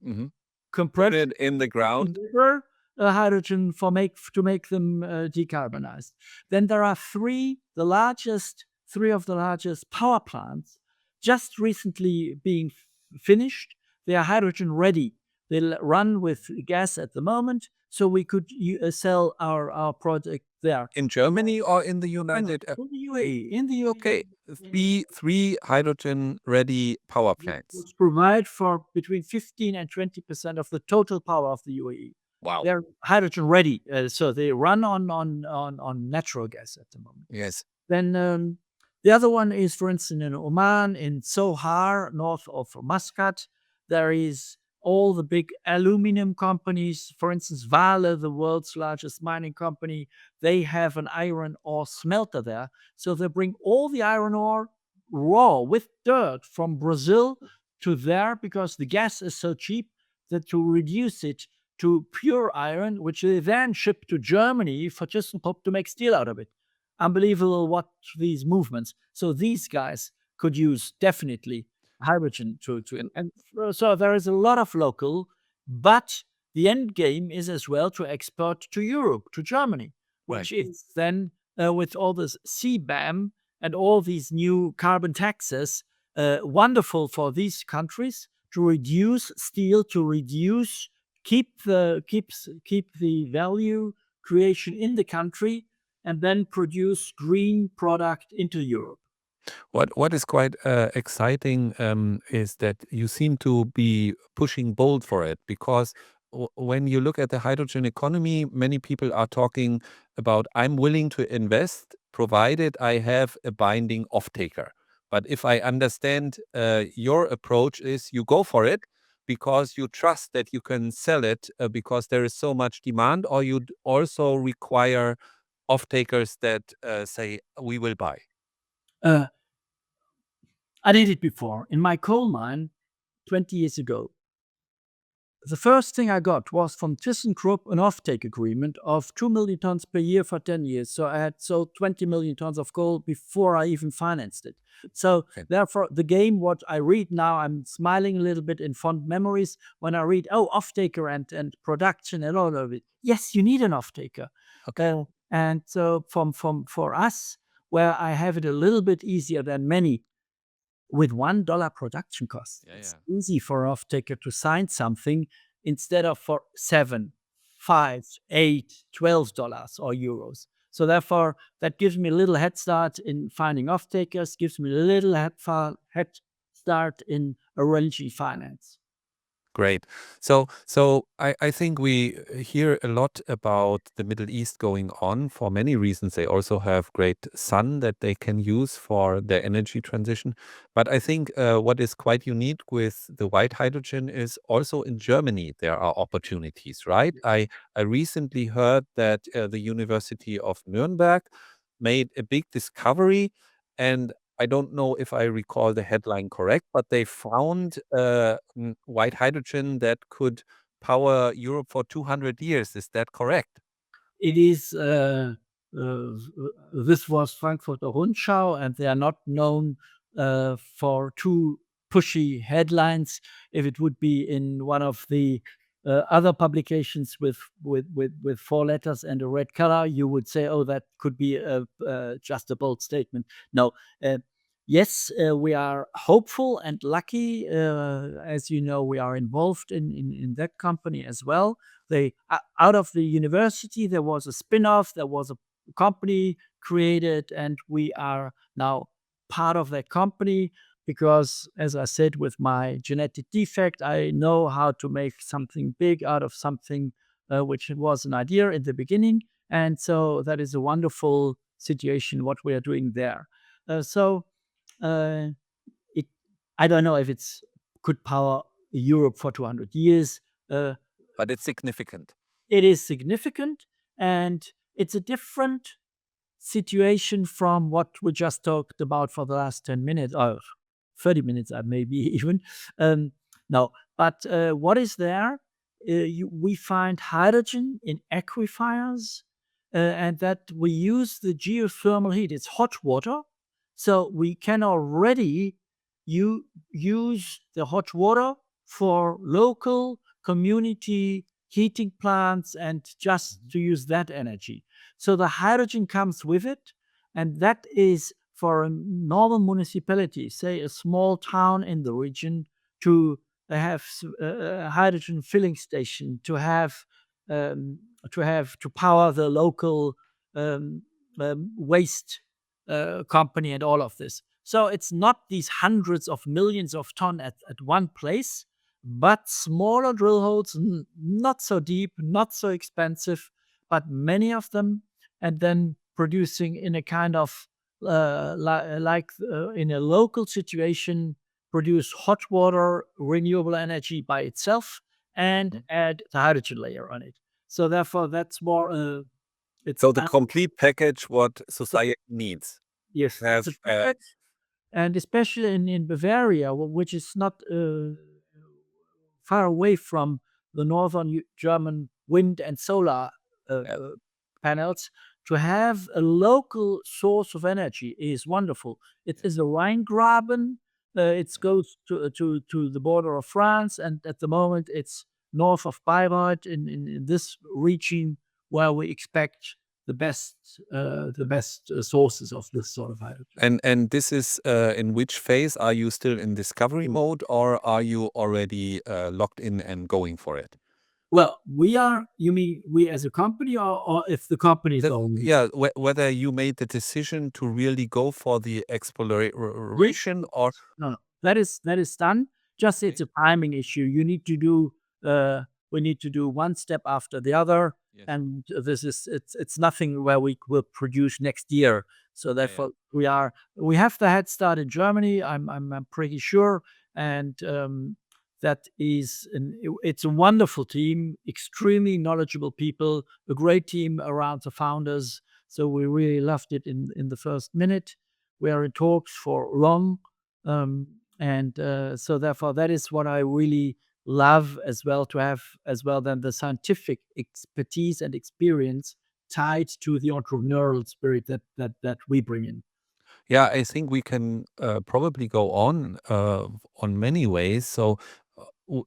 Mhm. Put compress it in the ground? deliver hydrogen to make them decarbonized. Then there are three of the largest power plants just recently being finished. They are hydrogen ready. They run with gas at the moment, so we could sell our product there. In Germany or in the And United in the UAE, in the Okay, UAE, three hydrogen-ready power plants. which provide for between 15 and 20% of the total power of the UAE. Wow. They're hydrogen ready, so they run on natural gas at the moment. Yes. Then the other one is, for instance, in Oman, in Sohar, north of Muscat, there is all the big aluminum companies. For instance, Vale, the world's largest mining company, they have an iron ore smelter there. So they bring all the iron ore raw with dirt from Brazil to there because the gas is so cheap that to reduce it to pure iron, which they then ship to Germany for ThyssenKrupp to make steel out of it. Unbelievable what these movements. So these guys could use definitely hydrogen and so there is a lot of local, but the end game is as well to export to Europe, to Germany, which Right. is then with all this CBAM and all these new carbon taxes, wonderful for these countries to reduce steel, to reduce keep the value creation in the country and then produce green product into Europe. What is quite exciting is that you seem to be pushing bold for it because when you look at the hydrogen economy, many people are talking about I'm willing to invest provided I have a binding off-taker. But if I understand your approach is you go for it because you trust that you can sell it because there is so much demand, or you also require off-takers that say we will buy. Uh, I did it before in my coal mine 20 years ago. The first thing I got was from ThyssenKrupp an offtake agreement of 2 million tons per year for 10 years. So I had sold 20 million tons of coal before I even financed it. So Okay. therefore, the game, what I read now, I'm smiling a little bit in fond memories when I read, oh, offtaker and production and all of it. Yes, you need an offtaker. Okay. And so for us, where I have it a little bit easier than many, with $1 production cost. Yeah, It's yeah. easy for off taker to sign something instead of for 7, 5, 8, $12 or euros. So therefore, that gives me a little head start in finding off takers, gives me a little head start in arranging finance. Great. So I think we hear a lot about the Middle East going on for many reasons. They also have great sun that they can use for their energy transition. But I think what is quite unique with the white hydrogen is also in Germany there are opportunities, right? I recently heard that the University of Nuremberg made a big discovery, and I don't know if I recall the headline correct, but they found white hydrogen that could power Europe for 200 years. Is that correct? It is, this was Frankfurter Rundschau, and they are not known for too pushy headlines. If it would be in one of the other publications with four letters and a red color, you would say, "Oh, that could be just a bold statement." No, yes, we are hopeful and lucky. As you know, we are involved in that company as well. Out of the university, there was a spin-off, there was a company created, and we are now part of that company because, as I said, with my genetic defect, I know how to make something big out of something which was an idea in the beginning. And so that is a wonderful situation, what we are doing there. So uh, it, I don't know if it's could power Europe for 200 years. Uh, But it's significant. it is significant, and it's a different situation from what we just talked about for the last 10 minutes or 30 minutes, maybe even. Um, no, but what is there? We find hydrogen in aquifers, and that we use the geothermal heat. It's hot water, so we can already use the hot water for local community heating plants and just to use that energy. So the hydrogen comes with it, and that is for a normal municipality, say a small town in the region, to have a hydrogen filling station, um, to power the local um, waste company and all of this. So it's not these hundreds of millions of ton at one place, but smaller drill holes, not so deep, not so expensive, but many of them, and then producing in a kind of in a local situation, produce hot water, renewable energy by itself, and add the hydrogen layer on it. So therefore, that's more. It's So the complete package what society needs. yes, Have it's a package, and especially in Bavaria, which is not far away from the northern German wind and solar panels, to have a local source of energy is wonderful. It is a Rheingraben. It goes to the border of France, and at the moment it's north of Bayreuth in this region where we expect the best sources of this sort of hydrogen. and this is in which phase? Are you still in discovery mode, or are you already locked in and going for it? Well, we are. You mean we as a company, or if the company is owned? Yeah, whether you made the decision to really go for the exploration or No, no, that is done. Just it's a timing issue. You need to do. We need to do one step after the other, Yes. and this is it's nothing where we will produce next year. So therefore, we have the head start in Germany. I'm pretty sure, and that is it's a wonderful team, extremely knowledgeable people, a great team around the founders. So we really loved it in the first minute. We are in talks for long, and so therefore that is what I really love as well, to have as well than the scientific expertise and experience tied to the entrepreneurial spirit that we bring in. Yeah, I think we can probably go on many ways. So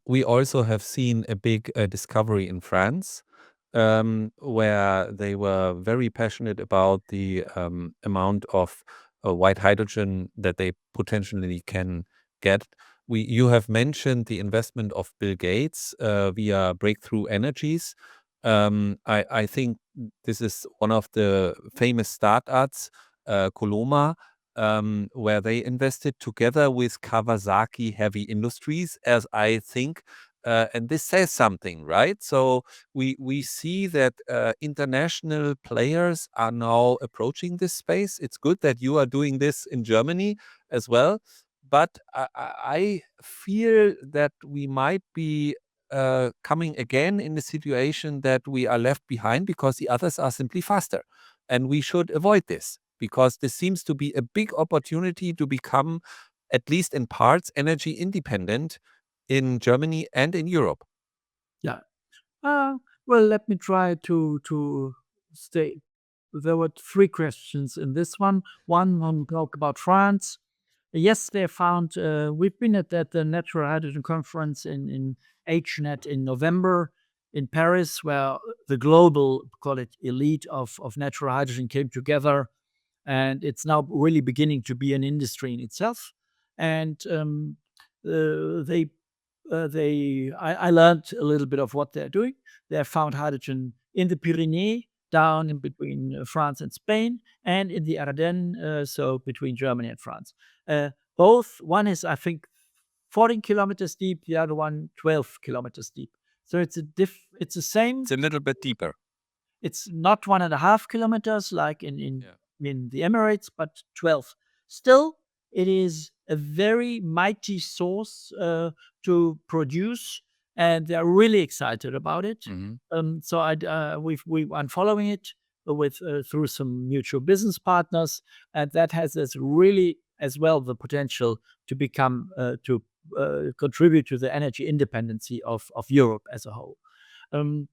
we also have seen a big discovery in France, where they were very passionate about the amount of white hydrogen that they potentially can get. You have mentioned the investment of Bill Gates via Breakthrough Energies. I think this is one of the famous startups, Coloma, where they invested together with Kawasaki Heavy Industries, as I think, and this says something, right? So we see that international players are now approaching this space. It's good that you are doing this in Germany as well, but I feel that we might be coming again in the situation that we are left behind because the others are simply faster. And we should avoid this because this seems to be a big opportunity to become, at least in parts, energy independent in Germany and in Europe. Yeah. Well, let me try to stay. There were three questions in this one. One talk about France. Yes, they found. We've been at the Natural Hydrogen Conference in HNET in November in Paris, where the global, call it elite of natural hydrogen came together, and it's now really beginning to be an industry in itself. And they I learned a little bit of what they're doing. They have found hydrogen in the Pyrenees, down in between France and Spain, and in the Ardennes, so between Germany and France. Both, one is, I think, 14 kilometers deep, the other one 12 kilometers deep. So it's the same. It's a little bit deeper. It's not 1.5 kilometers like Yeah. in the Emirates, but 12. Still, it is a very mighty source to produce, and they're really excited about it. Mhm. So I'm following it with through some mutual business partners, and that has this really as well the potential to become to contribute to the energy independency of Europe as a whole. Um,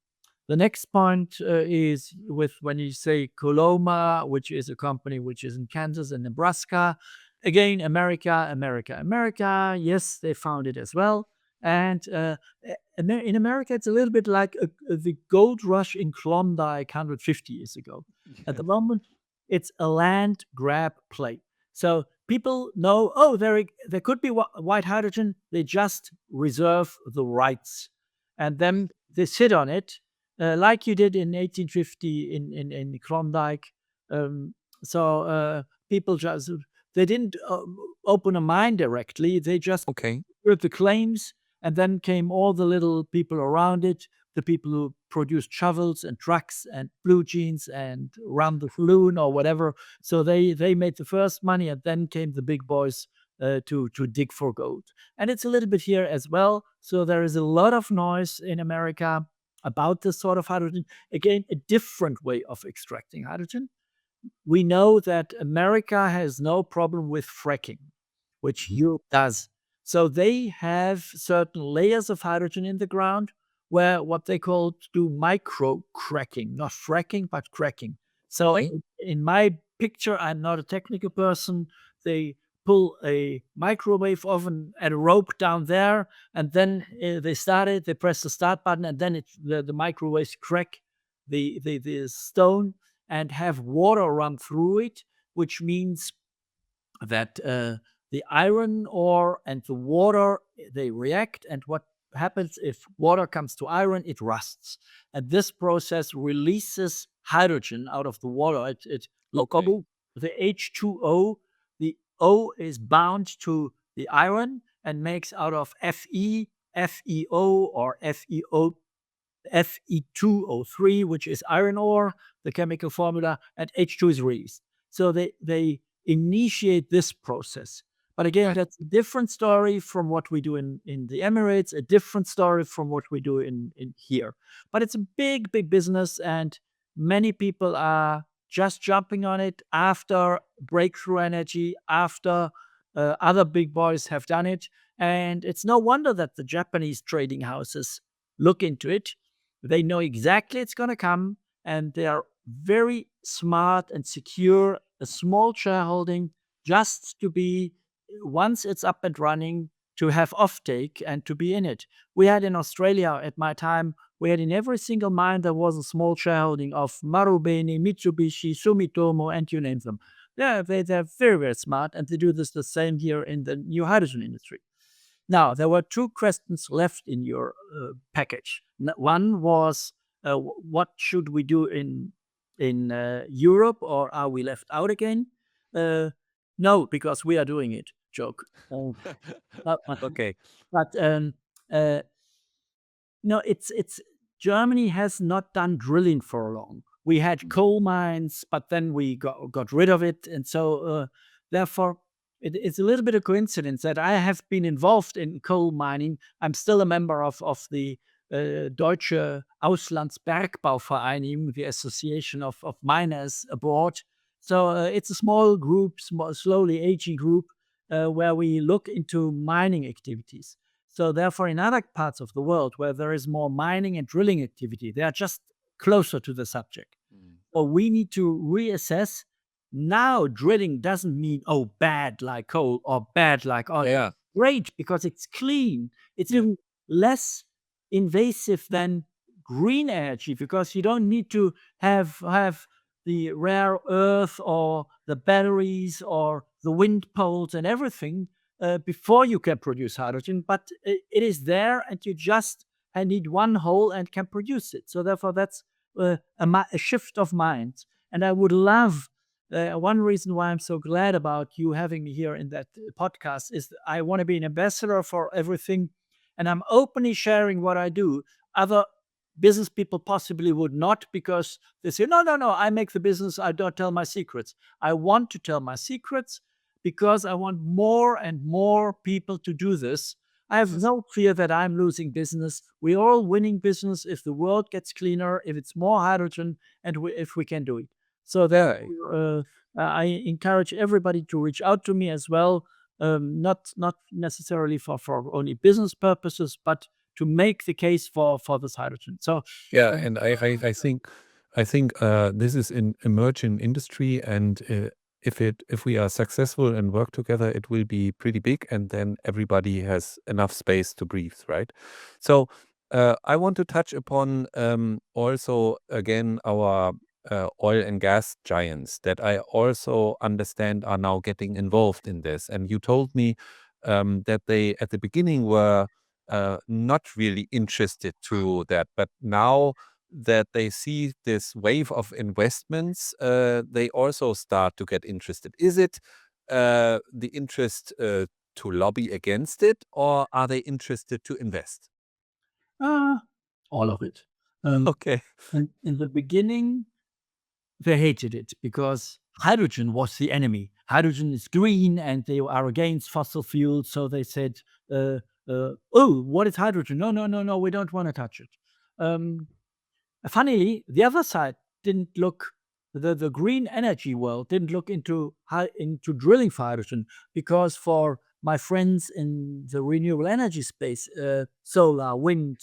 the next point is with when you say Coloma, which is a company which is in Kansas and Nebraska. Again, America, America, America. Yes, they found it as well. And in America, it's a little bit like the gold rush in Klondike 150 years ago. At the moment, it's a land grab play. So people know, oh, there could be white hydrogen. They just reserve the rights, and then they sit on it, like you did in 1850 in Klondike. Um, so people just they didn't open a mine directly. They just Okay. heard the claims, and then came all the little people around it, the people who produced shovels and trucks and blue jeans and run the saloon or whatever. So they made the first money, and then came the big boys to dig for gold. And it's a little bit here as well. So there is a lot of noise in America about this sort of hydrogen. Again, a different way of extracting hydrogen. We know that America has no problem with fracking, which Europe does. So they have certain layers of hydrogen in the ground where what they call to do micro cracking, not fracking, but cracking. So Right. in my picture, I'm not a technical person. They pull a microwave oven and a rope down there, and then they start it, they press the start button, and then the microwaves crack the stone and have water run through it, which means that the iron ore and the water they react, and what happens if water comes to iron, it rusts, and this process releases hydrogen out of the water. It Okay. the H2O, the O is bound to the iron and makes out of Fe, FeO, or FeO, Fe2O3, which is iron ore, the chemical formula, and H2 is released. So they initiate this process. But again, Right. that's a different story from what we do in the Emirates, a different story from what we do in here. But it's a big, big business, and many people are just jumping on it after breakthrough energy, after other big boys have done it. And it's no wonder that the Japanese trading houses look into it. They know exactly it's going to come, and they are very smart and secure a small shareholding just to be, once it's up and running, to have offtake and to be in it. We had in Australia at my time, we had in every single mine there was a small shareholding of Marubeni, Mitsubishi, Sumitomo, and you name them. They're very, very smart, and they do this the same here in the new hydrogen industry. Now, there were two questions left in your package. One was, what should we do in Europe, or are we left out again? Uh, no, because we are doing it. Joke. But, Okay. but uh, no, it's Germany has not done drilling for long. We had coal mines, but then we got rid of it, and so therefore it's a little bit of coincidence that I have been involved in coal mining. I'm still a member of the Deutsche Auslandsbergbauvereinigung, the association of miners abroad. So it's a small group, slowly aging group, where we look into mining activities. So therefore, in other parts of the world where there is more mining and drilling activity, they are just closer to the subject. Mm. So we need to reassess now drilling doesn't mean, oh, bad like coal or bad like oil. Yeah. Great, because it's clean. It's even less invasive than green energy, because you don't need to have the rare earth or the batteries or the wind poles and everything before you can produce hydrogen. But it is there, and you just need one hole and can produce it. So therefore, that's a shift of mind. And I would love, one reason why I'm so glad about you having me here in that podcast is I want to be an ambassador for everything, and I'm openly sharing what I do. Other business people possibly would not, because they say, no, no, no, I make the business, I don't tell my secrets. I want to tell my secrets because I want more and more people to do this. I have no fear that I'm losing business. We're all winning business if the world gets cleaner, if it's more hydrogen, and if we can do it. So there, I encourage everybody to reach out to me as well, not necessarily for only business purposes, but to make the case for this hydrogen. So Yeah, and I think this is an emerging industry, and if we are successful and work together, it will be pretty big, and then everybody has enough space to breathe, right? So I want to touch upon also again our oil and gas giants that I also understand are now getting involved in this. And you told me that they at the beginning were not really interested to that, but now that they see this wave of investments, they also start to get interested. Is it the interest to lobby against it, or are they interested to invest? uh, all of it. Okay. And in the beginning, they hated it because hydrogen was the enemy. Hydrogen is green, and they are against fossil fuels. So they said, "Oh, what is hydrogen? No, no, no, no, we don't want to touch it." Um, Funnily, the other side didn't look. The green energy world didn't look into drilling for hydrogen, because for my friends in the renewable energy space, solar, wind,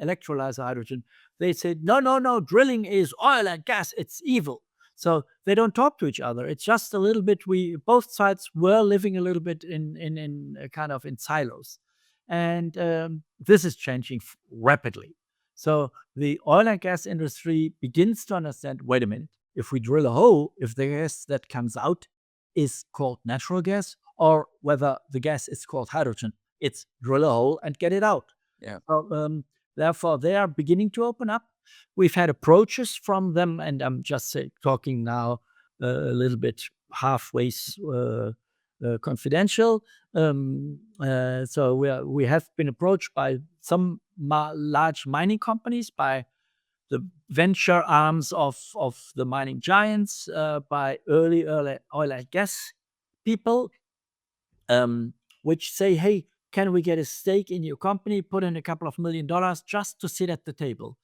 electrolyzer hydrogen, they said, no, no, no, drilling is oil and gas, it's evil. So they don't talk to each other. It's just a little bit, we both sides were living a little bit in kind of in silos. And this is changing rapidly. So the oil and gas industry begins to understand, wait a minute, if we drill a hole, if the gas that comes out is called natural gas, or whether the gas is called hydrogen, it's drill a hole and get it out. Yeah. So, therefore, they are beginning to open up. We've had approaches from them, and I'm just talking now a little bit halfway confidential. So we have been approached by some large mining companies, by the venture arms of the mining giants, by early oil and gas people, which say, hey, can we get a stake in your company, put in a couple of $1 million just to sit at the table?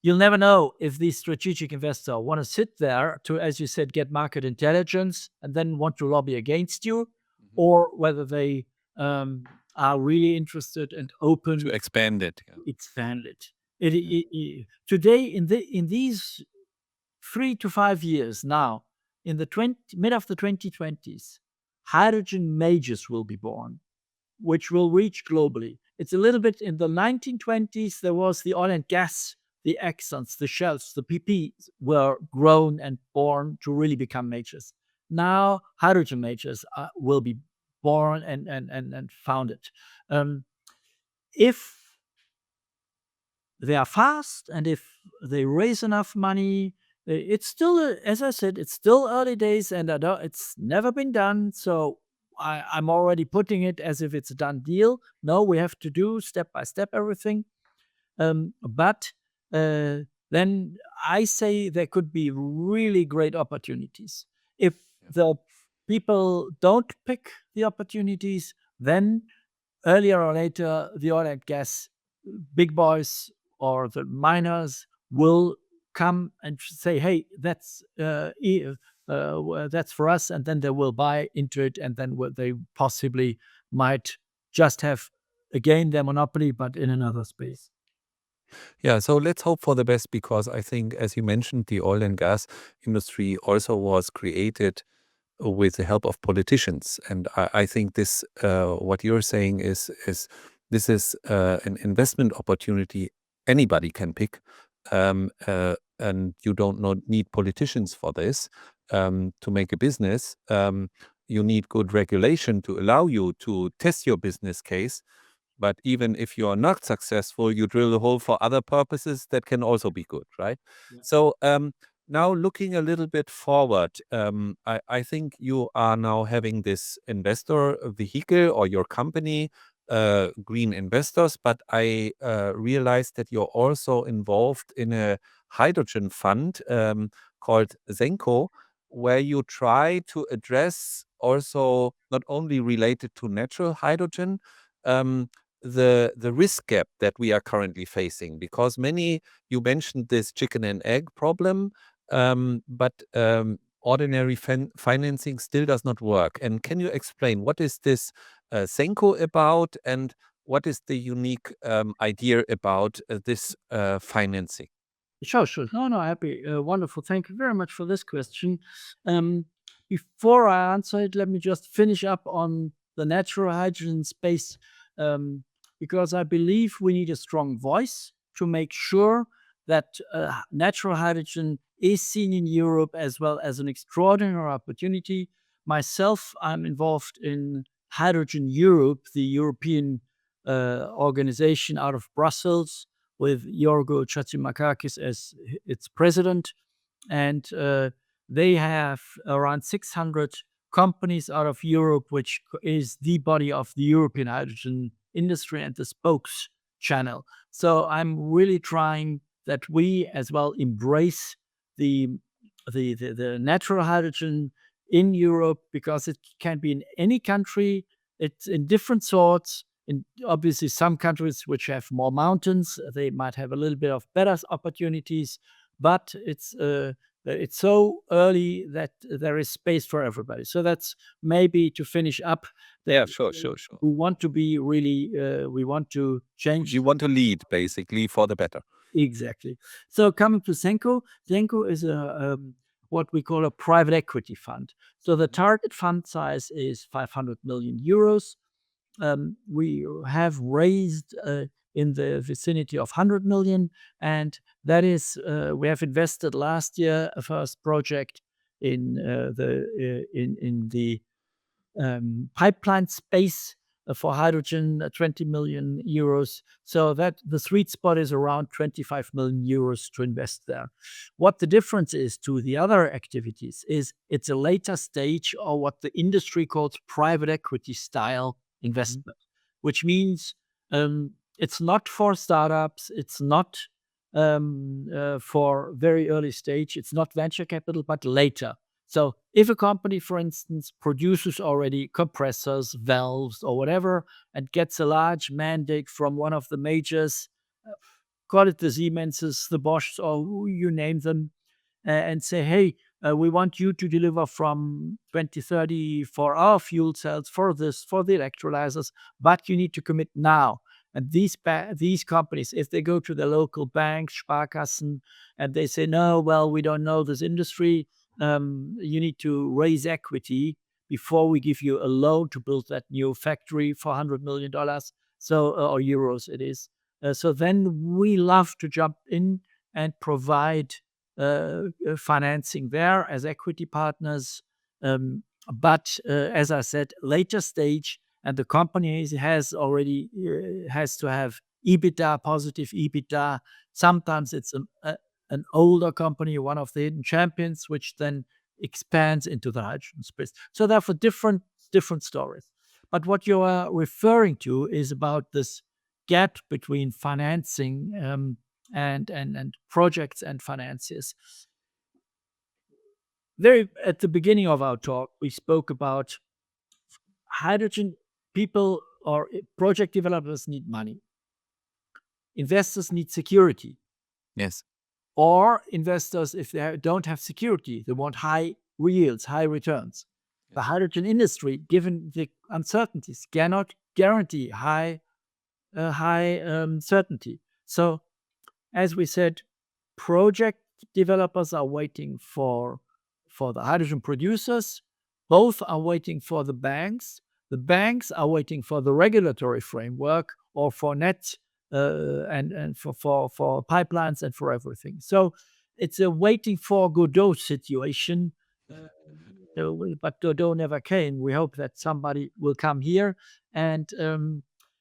You'll never know if these strategic investors want to sit there to, as you said, get market intelligence and then want to lobby against you, or whether they are really interested and open To expand it. Yeah. expand it. Today, in these 3 to 5 years now, in the mid of the 2020s, hydrogen majors will be born, which will reach globally. It's a little bit in the 1920s, there was the oil and gas, the Exxons, the Shells, the PPs were grown and born to really become majors. Now, hydrogen majors will be born and founded. If they are fast and if they raise enough money, it's still, as I said, it's still early days, and it's never been done. So I'm already putting it as if it's a done deal. No, we have to do step by step everything. But then I say there could be really great opportunities. If the people don't pick the opportunities, then earlier or later, the oil and gas big boys or the miners will come and say, "Hey, that's that's for us," and then they will buy into it, and then they possibly might just have again their monopoly, but in another space. Yeah, so let's hope for the best, because I think, as you mentioned, the oil and gas industry also was created with the help of politicians. And I think this, what you're saying is this is an investment opportunity anybody can pick, and you don't need politicians for this to make a business. You need good regulation to allow you to test your business case. But even if you are not successful, you drill a hole for other purposes that can also be good, right? Yeah. So now looking a little bit forward, I think you are now having this investor vehicle, or your company, Green Investors, but I realized that you're also involved in a hydrogen fund called Senko, where you try to address also not only related to natural hydrogen, um, the risk gap that we are currently facing, because you mentioned this chicken and egg problem, but ordinary financing still does not work. And can you explain what is this Senko about, and what is the unique idea about this financing? Sure, sure. No, no, happy. Wonderful. Thank you very much for this question. Um, Before I answer it, let me just finish up on the natural hydrogen space, um, because I believe we need a strong voice to make sure that natural hydrogen is seen in Europe as well as an extraordinary opportunity. Myself, I'm involved in Hydrogen Europe, the European organization out of Brussels, with Yorgo Chatzimarkakis as its president. And they have around 600 companies out of Europe, which is the body of the European hydrogen industry and the spokes channel. So I'm really trying that we as well embrace the the natural hydrogen in Europe, because it can be in any country. It's in different sorts. In obviously some countries which have more mountains, they might have a little bit of better opportunities, but it's so early that there is space for everybody. So that's maybe to finish up that Yeah, sure, sure, sure. we want to be really we want to change. You want to lead basically for the better. Exactly. So coming to Senko, Senko is what we call a private equity fund. So the target fund size is 500 million euros. We have raised in the vicinity of 100 million, and that is we have invested last year a first project in in the pipeline space for hydrogen, 20 million euros. So that the sweet spot is around 25 million euros to invest there. What the difference is to the other activities is it's a later stage, or what the industry calls private equity style investment, which means it's not for startups, it's not for very early stage, it's not venture capital, but later. So if a company, for instance, produces already compressors, valves, or whatever, and gets a large mandate from one of the majors, call it the Siemenses, the Boschs, or who you name them, and say, hey, we want you to deliver from 2030 for our fuel cells, for this, for the electrolyzers, but you need to commit now. And these companies, if they go to the local bank, Sparkassen, and they say, no, well, we don't know this industry, you need to raise equity before we give you a loan to build that new factory for $100 million, so or euros it is. So then we love to jump in and provide financing there as equity partners. But as I said, later stage, and the company has already has to have EBITDA, positive EBITDA. Sometimes it's an older company, one of the hidden champions, which then expands into the hydrogen space. So therefore, different stories. But what you are referring to is about this gap between financing and projects and financiers. Very at the beginning of our talk, we spoke about hydrogen people or project developers need money. Investors need security. Yes. Or investors, if they don't have security, they want high yields, high returns. The hydrogen industry, given the uncertainties, cannot guarantee high certainty. So as we said, project developers are waiting for the hydrogen producers. Both are waiting for the banks. The banks are waiting for the regulatory framework or for net and for pipelines and for everything. So it's a waiting for Godot situation. Uh, but Godot never came. We hope that somebody will come here. And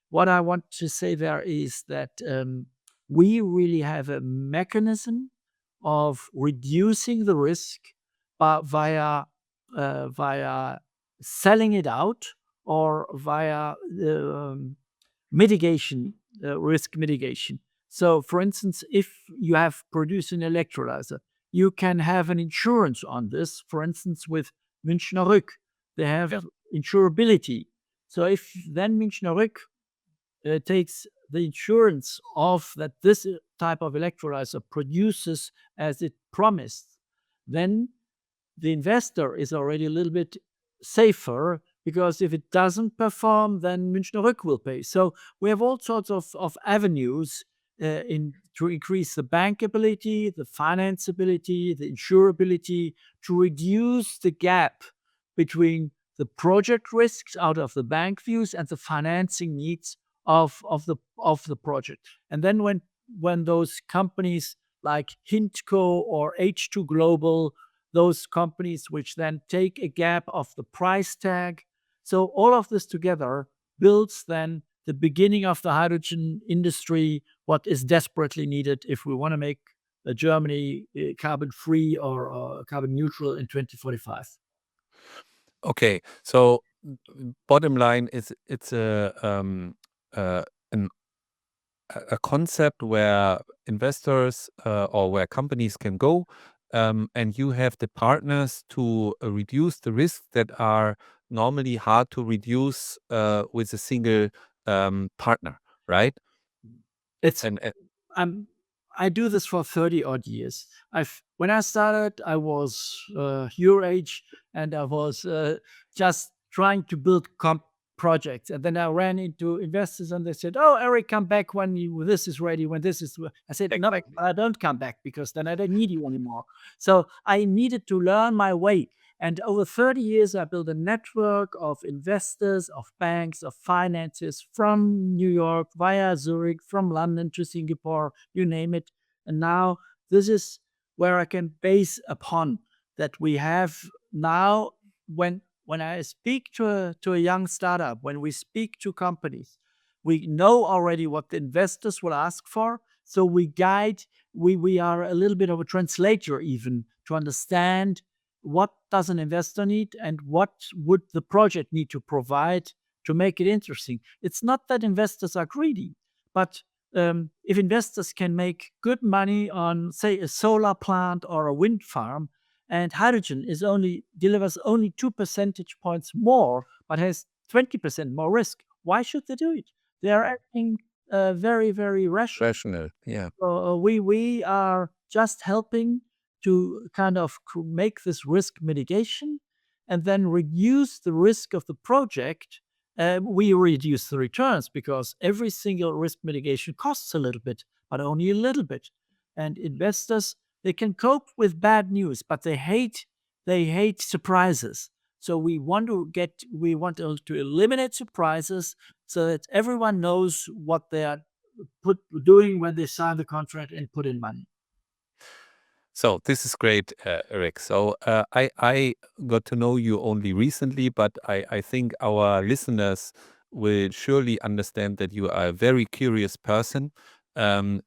what I want to say there is that we really have a mechanism of reducing the risk via selling it out or via mitigation, risk mitigation. So, for instance, if you have produced an electrolyzer, you can have an insurance on this. For instance, with Münchner Rück, they have insurability. So, if then Münchner Rück takes the insurance of that this type of electrolyzer produces as it promised, then the investor is already a little bit safer because if it doesn't perform, then Münchner Rück will pay. So we have all sorts of avenues to increase the bankability, the financeability, the insurability, to reduce the gap between the project risks out of the bank views and the financing needs of the project. And then when those companies like Hintco or H2 Global, those companies which then take a gap of the price tag. So all of this together builds then the beginning of the hydrogen industry, what is desperately needed if we want to make Germany carbon free or carbon neutral in 2045. Okay, so bottom line is it's an a concept where investors or where companies can go, and you have the partners to reduce the risks that are normally hard to reduce with a single partner, right? It's And I do this for 30 odd years. When I started, I was your age, and I was just trying to build projects. And then I ran into investors, and they said, "Oh, Eric, come back when this is ready. When this is," I said, "No, exactly. I don't come back because then I don't need you anymore." So I needed to learn my way. And over 30 years, I built a network of investors, of banks, of finances from New York via Zurich, from London to Singapore, you name it. And now this is where I can base upon that we have now when I speak to a young startup, when we speak to companies, we know already what the investors will ask for. So we are a little bit of a translator even to understand what does an investor need and what would the project need to provide to make it interesting. It's not that investors are greedy, but if investors can make good money on, say, a solar plant or a wind farm, and hydrogen delivers only 2 percentage points more, but has 20% more risk, why should they do it? They are acting very, very rational. Rational, yeah. We are just helping to kind of make this risk mitigation and then reduce the risk of the project. We reduce the returns because every single risk mitigation costs a little bit, but only a little bit. And investors, they can cope with bad news, but they hate surprises. So we want to eliminate surprises so that everyone knows what they are doing when they sign the contract and put in money. So this is great, Eric. So I got to know you only recently, but I think our listeners will surely understand that you are a very curious person.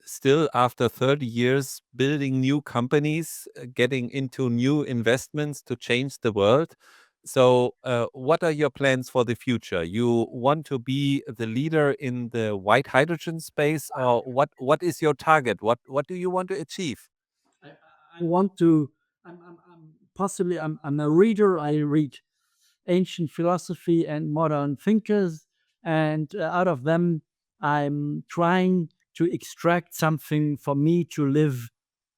Still, after 30 years, building new companies, getting into new investments to change the world. So, what are your plans for the future? You want to be the leader in the white hydrogen space, or what is your target? What do you want to achieve? I, I want to. I'm a reader. I read ancient philosophy and modern thinkers, and out of them, I'm trying to extract something for me to live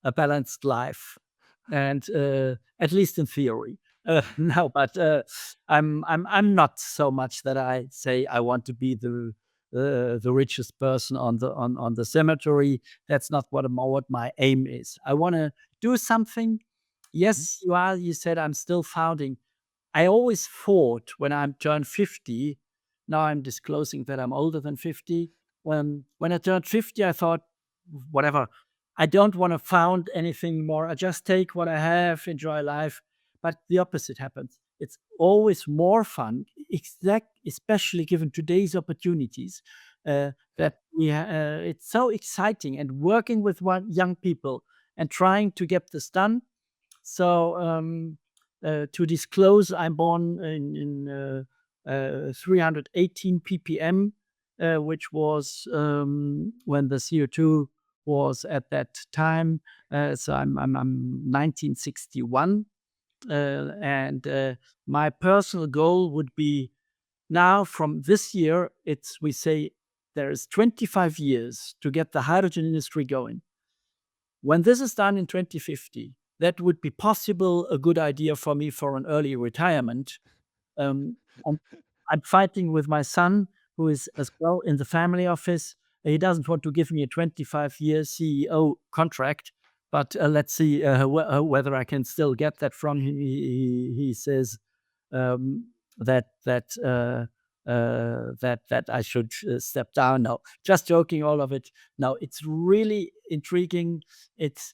a balanced life, and at least in theory. No, but I'm not so much that I say I want to be the richest person on the cemetery. That's not what my aim is. I want to do something. Yes, you said I'm still founding. I always thought when I'm turned 50, now I'm disclosing that I'm older than 50. When I turned 50, I thought, whatever, I don't want to found anything more. I just take what I have, enjoy life. But the opposite happens. It's always more fun, especially given today's opportunities. That it's so exciting and working with young people and trying to get this done. So to disclose, I'm born in 318 ppm, which was when the CO2 was at that time. So I'm 1961, and my personal goal would be now from this year. We say there is 25 years to get the hydrogen industry going. When this is done in 2050, that would be possible a good idea for me for an early retirement. And I'm fighting with my son, who is as well in the family office. He doesn't want to give me a 25-year CEO contract, but let's see whether I can still get that from him. He says that I should step down. No, just joking, all of it. No, it's really intriguing. It's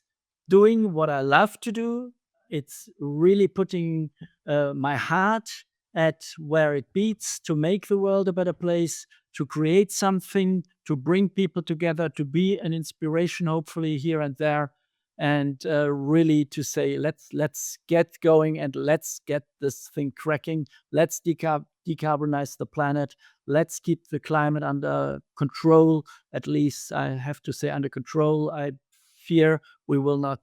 doing what I love to do. It's really putting my heart at where it beats to make the world a better place, to create something, to bring people together, to be an inspiration, hopefully here and there, and really to say, let's get going and let's get this thing cracking. Let's decarbonize the planet. Let's keep the climate under control. At least I have to say under control. I fear we will not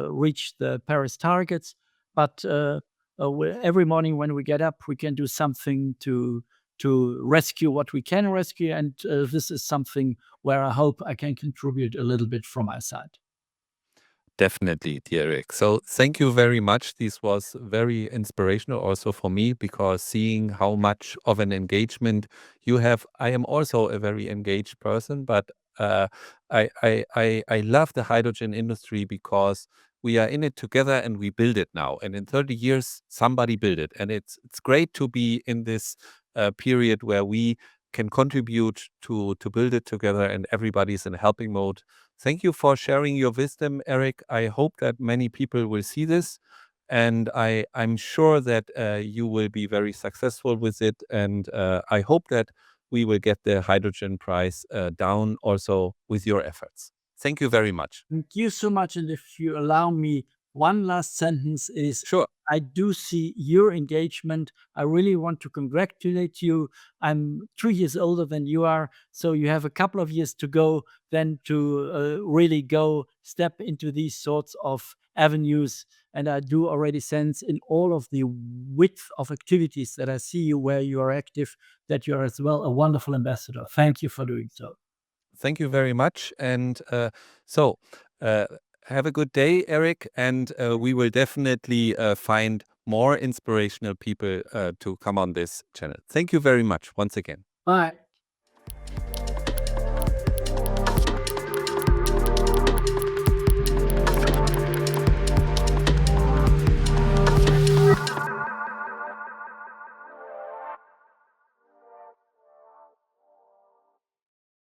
reach the Paris targets, but every morning when we get up, we can do something to rescue what we can rescue, and this is something where I hope I can contribute a little bit from my side. Definitely, dear Eric. So thank you very much. This was very inspirational also for me, because seeing how much of an engagement you have, I am also a very engaged person, but I love the hydrogen industry because we are in it together and we build it now. And in 30 years, somebody build it. And it's great to be in this period where we can contribute to build it together and everybody's in helping mode. Thank you for sharing your wisdom, Eric. I hope that many people will see this, and I'm sure that you will be very successful with it. And I hope that we will get the hydrogen price down also with your efforts. Thank you very much. Thank you so much. And if you allow me, one last sentence is, Sure. I do see your engagement. I really want to congratulate you. I'm 3 years older than you are, so you have a couple of years to go then to really go step into these sorts of avenues. And I do already sense in all of the width of activities that I see you where you are active, that you are as well a wonderful ambassador. Thank you for doing so. Thank you very much. And so have a good day, Eric. And we will definitely find more inspirational people to come on this channel. Thank you very much once again. Bye.